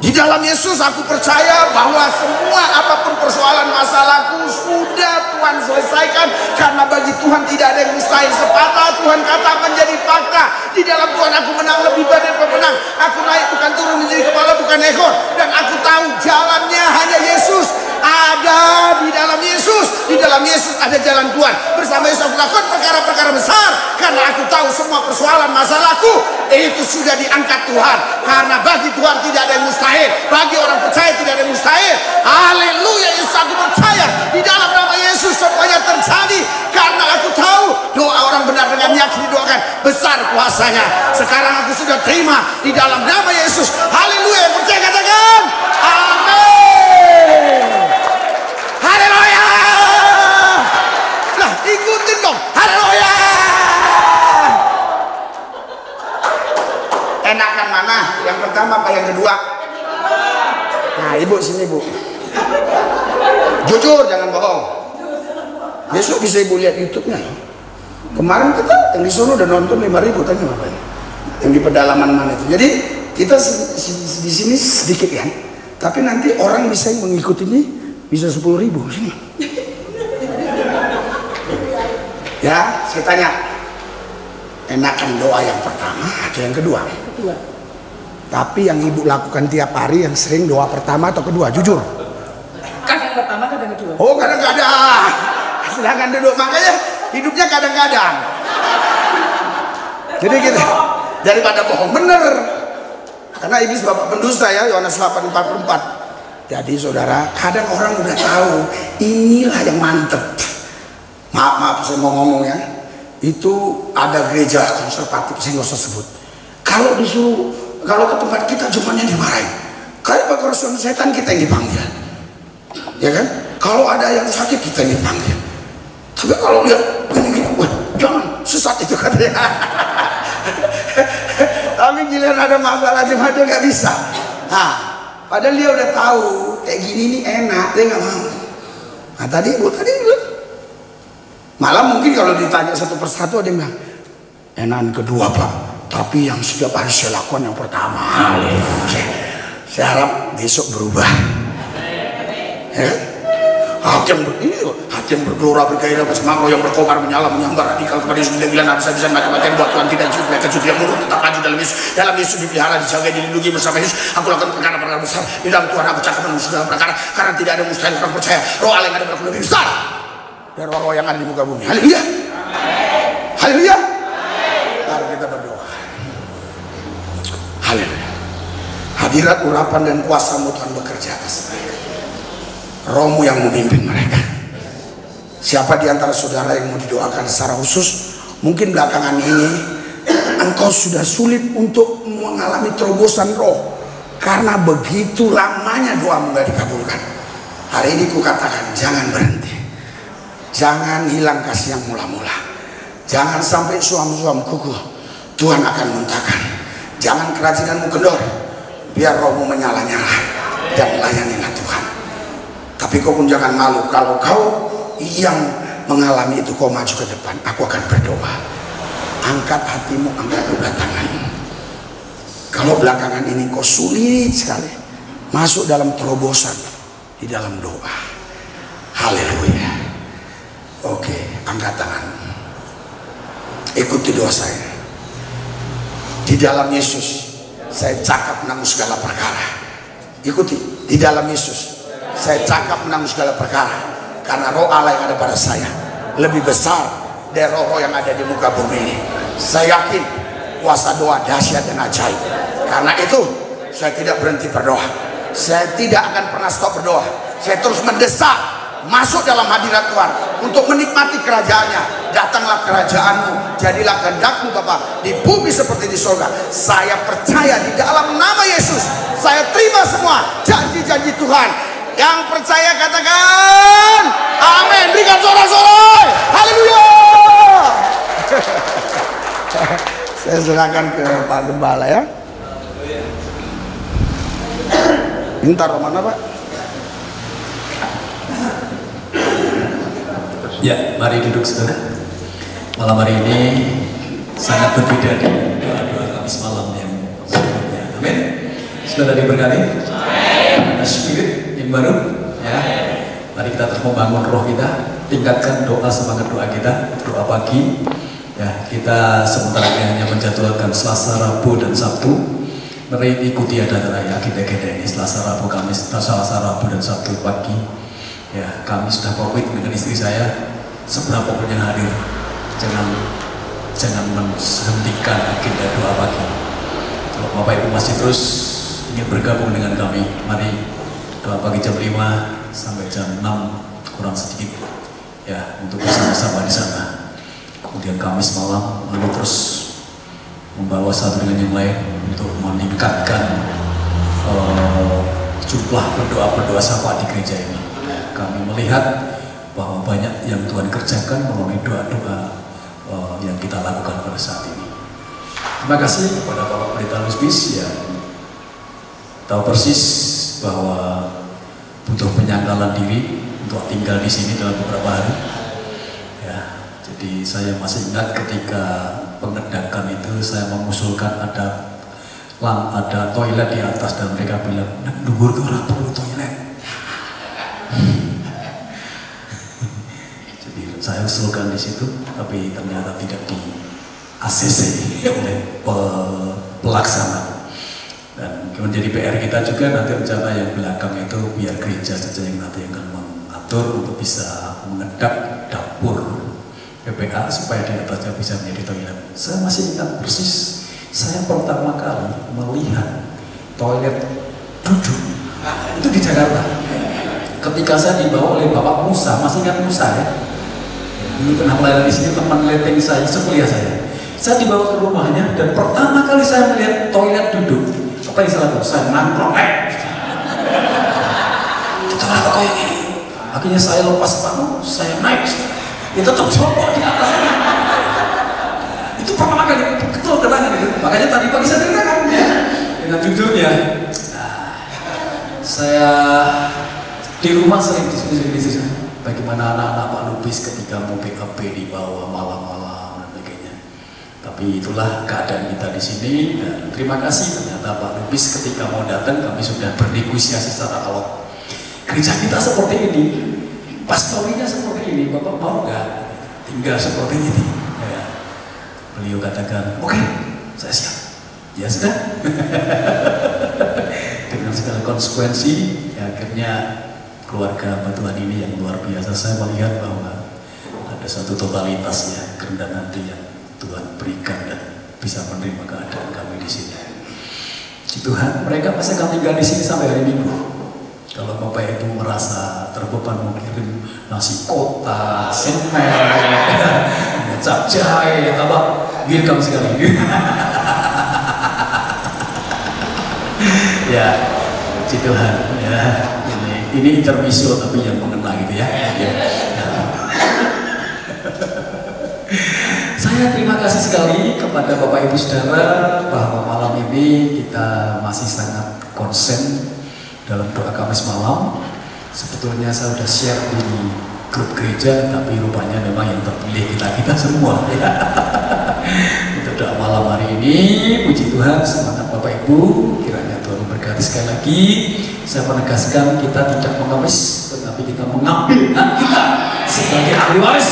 Di dalam Yesus aku percaya bahwa semua apapun persoalan masalahku sudah Tuhan selesaikan, karena bagi Tuhan tidak ada yang mustahil. Sepatah Tuhan kata menjadi fakta. Di dalam Tuhan aku menang lebih banyak pemenang. Aku naik bukan turun, menjadi kepala bukan ekor. Dan aku tahu jalannya hanya Yesus. Ada di dalam Yesus. Di dalam Yesus ada jalan Tuhan. Bersama Yesus aku lakukan perkara-perkara besar, karena aku tahu semua persoalan masalahku itu sudah diangkat Tuhan. Karena bagi Tuhan tidak ada yang mustahil. Bagi orang percaya tidak ada yang mustahil. Haleluya. Yesus, aku percaya di dalam nama Yesus semuanya terjadi, karena aku tahu doa orang benar dengan yakin didoakan besar kuasanya. Sekarang aku sudah terima di dalam nama Yesus. Haleluya. Yang percaya katakan amin. Haleluya. Nah ikutin dong. Haleluya. Enakan mana? Yang pertama apa yang kedua? Nah ibu sini bu. Jujur jangan bohong. Besok bisa ibu lihat YouTube-nya. Kemarin kita yang di Solo udah nonton 5.000, tanya apa ya? Yang di pedalaman mana itu. Jadi kita di sini sedikit kan. Tapi nanti orang bisa mengikuti ini bisa 10.000 sini. Ya, saya tanya. Enakan doa yang pertama atau yang kedua? Kedua. Tapi yang ibu lakukan tiap hari yang sering doa pertama atau kedua? Jujur. Oh, kadang-kadang. Sedangkan duduk, makanya hidupnya kadang-kadang. Jadi kita daripada bohong bener. Karena iblis bapak pendusta ya, Yohanes 8:44. Jadi saudara, kadang orang udah tahu inilah yang mantep. Maaf saya mau ngomong ya. Itu ada gereja konservatif, saya nggak usah sebut. Kalau ke tempat kita jemaatnya dimarahin. Kayak kekerasan setan kita yang dipanggil. Ya kan? Kalau ada yang sakit kita yang dipanggil. Tapi kalau lihat gini, wah jangan sesat itu katanya. Tapi giliran ada masalah jemaat dia nggak bisa. Nah, padahal dia udah tahu kayak gini nih enak, dia nggak mau. Nah tadi malah mungkin kalau ditanya satu persatu ada yang bilang enakan kedua pak, tapi yang setiap hari saya lakukan yang pertama. Saya harap besok berubah. Ya? Hati yang bergelora bergairah bersemangat, yang berkobar menyala menyambar radikal kepada Yesus bila habis-habisan mati-matian buat Tuhan tidak cukup mereka yang murung tetap maju dalam Yesus dipelihara dijaga dilindungi bersama Yesus. Aku lakukan perkara-perkara besar di dalam Tuhan. Aku cakap dengan segala perkara karena tidak ada mustahil orang percaya. Roh Allah yang ada berlaku lebih besar dari roh-roh yang ada di muka bumi. Haleluya, haleluya. Mari kita berdoa. Haleluya. Hadirat urapan dan kuasa-Mu Tuhan bekerja atas mereka. Roh-Mu yang memimpin mereka. Siapa di antara saudara yang mau didoakan secara khusus, mungkin belakangan ini engkau sudah sulit untuk mengalami terobosan roh karena begitu lamanya doamu gak dikabulkan. Hari ini kukatakan jangan berhenti, jangan hilang kasih yang mula-mula, jangan sampai suam-suam kukuh. Tuhan akan muntahkan. Jangan kerajinanmu kendor, biar rohmu menyala-nyala dan layanilah Tuhan. Tapi kau pun jangan malu. Kalau kau yang mengalami itu, kau maju ke depan. Aku akan berdoa. Angkat hatimu, angkat kedua tanganmu. Kalau belakangan ini kau sulit sekali masuk dalam terobosan di dalam doa. Haleluya. Oke, angkat tanganmu. Ikuti doa saya. Di dalam Yesus saya cakap menanggung segala perkara. Ikuti. Di dalam Yesus saya cakap menanggung segala perkara. Karena roh Allah yang ada pada saya lebih besar dari roh-roh yang ada di muka bumi ini. Saya yakin kuasa doa dahsyat dan ajaib. Karena itu saya tidak berhenti berdoa. Saya tidak akan pernah stop berdoa. Saya terus mendesak masuk dalam hadirat Tuhan untuk menikmati kerajaannya. Datanglah kerajaanmu, jadilah kehendak-Mu Bapa di bumi seperti di surga. Saya percaya di dalam nama Yesus. Saya terima semua janji-janji Tuhan. Yang percaya katakan amin. Berikan sorak-sorai. Haleluya. Saya serahkan ke Pak Gembala ya. Ini taruh mana Pak? Ya, mari duduk saudara. Malam hari ini sangat berbeda dengan doa-doa Kamis malam yang sebelumnya. Amin. Sudah diberkati. Ada spirit yang baru. Ya. Mari kita terus membangun roh kita, tingkatkan doa semangat doa kita, doa pagi. Ya, kita sementara ini hanya menjadwalkan Selasa, Rabu dan Sabtu. Mari ikuti acara agenda-agenda ini Selasa, Rabu, Kamis, Selasa, Rabu dan Sabtu pagi. Ya, kami sudah komit dengan istri saya. Seberapa pun yang hadir, jangan menghentikan agenda doa pagi. Kalau Bapak Ibu masih terus ingin bergabung dengan kami, mari doa pagi jam 5 sampai jam 6 kurang sedikit ya, untuk bersama-sama di sana. Kemudian Kamis malam lalu terus membawa satu dengan yang lain untuk meningkatkan jumlah berdoa syafaat di gereja ini. Ya, kami melihat bahwa banyak yang Tuhan kerjakan melalui doa-doa yang kita lakukan pada saat ini. Terima kasih kepada Bapak Pendeta Lusbis yang tahu persis bahwa butuh penyangkalan diri untuk tinggal di sini dalam beberapa hari. Ya, jadi saya masih ingat ketika pengedakan itu saya mengusulkan ada toilet di atas dan mereka bilang, "Dhuwur ke ora perlu toilet." Saya usulkan di situ, tapi ternyata tidak di ACC oleh pelaksana. Dan menjadi PR kita juga nanti rencana yang belakang itu biar gereja saja yang nanti akan mengatur. mengatur untuk bisa mengedak dapur PPA supaya di atasnya bisa menjadi toilet. Saya masih ingat persis, saya pertama kali melihat toilet duduk itu di Jakarta. Ketika saya dibawa oleh Bapak Musa, masih ingat Musa ya? Ini pernah pelayanan di sini, teman leteng saya, sekuliah saya. Saya dibawa ke rumahnya dan pertama kali saya melihat toilet duduk. Apa yang salah tuh? Saya nangkrong, itu kenapa kau yang ini? Akhirnya saya lepas sepatu, saya naik. Ya tetap jongkok di atas. Itu pertama kali betul kenangan itu. Makanya tadi pagi saya ceritakan ya. Dengan jujurnya, saya di rumah sering diskusi bagaimana anak-anak Pak Lubis ketika mau PKP di bawah malam-malam dan sebagainya. Tapi itulah keadaan kita di sini dan terima kasih ternyata Pak Lubis ketika mau datang kami sudah bernegosiasi secara alot. Gereja kita seperti ini, pastorinya seperti ini, Bapak mau nggak tinggal seperti ini? Ya. Beliau katakan, oke, saya siap. Ya sudah. Dengan segala konsekuensi, ya, akhirnya keluarga Tuhan ini yang luar biasa. Saya melihat bahwa ada satu totalitas ya kerendahan hati yang Tuhan berikan dan bisa menerima keadaan kami di sini. Puji Tuhan, mereka pasti akan tinggal di sini sampai hari Minggu. Kalau Bapak Ibu merasa terbeban mau kirim nasi kotak, semen, cap jahe, apa, welcome sekali. Ya, puji Tuhan. Ya, ini intermezzo tapi yang mengena gitu ya. Saya terima kasih sekali kepada Bapak Ibu Saudara bahwa malam ini kita masih sangat konsen dalam doa Kamis malam. Sebetulnya saya sudah share di grup gereja, tapi rupanya memang yang terpilih kita semua ya. Untuk doa malam hari ini, puji Tuhan, semangat Bapak Ibu, kiranya Tuhan memberkati. Sekali lagi saya menegaskan kita tidak mengemis, tetapi kita mengambil hak kita sebagai ahli waris.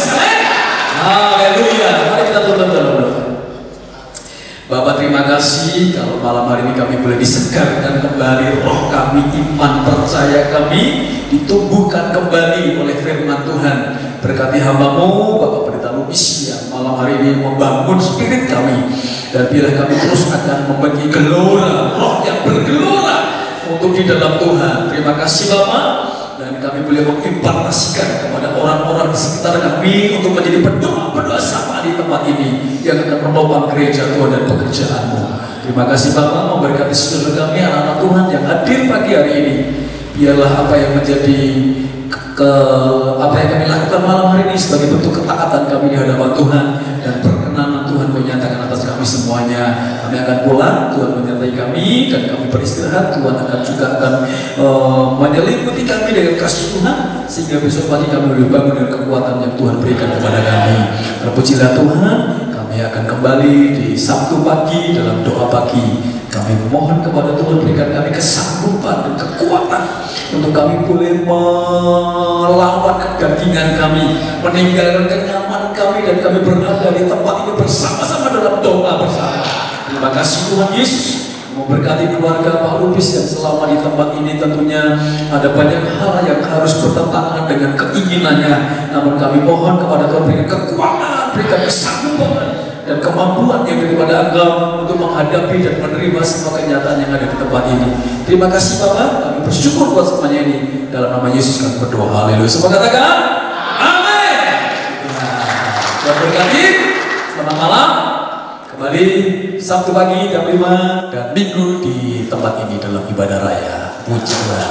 Haleluya. Mari kita tutup dalam doa. Bapak terima kasih kalau malam hari ini kami boleh disegarkan kembali roh kami, iman percaya kami ditumbuhkan kembali oleh firman Tuhan. Berkati hamba-Mu Bapak Pendeta Lubis yang malam hari ini membangun spirit kami, dan biarlah kami terus akan membagi gelora, roh yang bergelora untuk di dalam Tuhan. Terima kasih Bapak, dan kami boleh mengimpartasikan kepada orang-orang di sekitar kami untuk menjadi pendoa sama di tempat ini yang akan menopang gereja Tuhan dan pekerjaan-Mu. Terima kasih Bapak, memberkati saudara kami, anak-anak Tuhan yang hadir pagi hari ini. Biarlah apa yang menjadi apa yang kami lakukan malam hari ini sebagai bentuk ketaatan kami di hadapan Tuhan dan perkenanan Tuhan menyatakan atas kami semuanya. Kami akan pulang, Tuhan menyertai kami dan kami beristirahat. Tuhan akan juga akan menyelimuti kami dengan kasih Tuhan sehingga besok pagi kami boleh bangun dengan kekuatan yang Tuhan berikan kepada kami. Terpujilah Tuhan. Kami akan kembali di Sabtu pagi dalam doa pagi. Kami mohon kepada Tuhan berikan kami kesanggupan dan kekuatan untuk kami boleh melawan kedagingan kami, meninggalkan kenyamanan kami, dan kami berada di tempat ini bersama-sama dalam doa bersama. Terima kasih Tuhan Yesus. Memberkati keluarga Pak Lubis yang selama di tempat ini tentunya ada banyak hal yang harus bertentangan dengan keinginannya. Namun kami mohon kepada Tuhan berikan kekuatan, berikan kesanggupan dan kemampuan yang daripada Engkau untuk menghadapi dan menerima semua kenyataan yang ada di tempat ini. Terima kasih Bapak, kami bersyukur buat semuanya ini. Dalam nama Yesus kami berdoa, haleluya. Semua katakan amin. Tuhan berkati, selamat malam. Kembali Sabtu pagi jam 5 dan Minggu di tempat ini dalam ibadah raya. Puji Tuhan.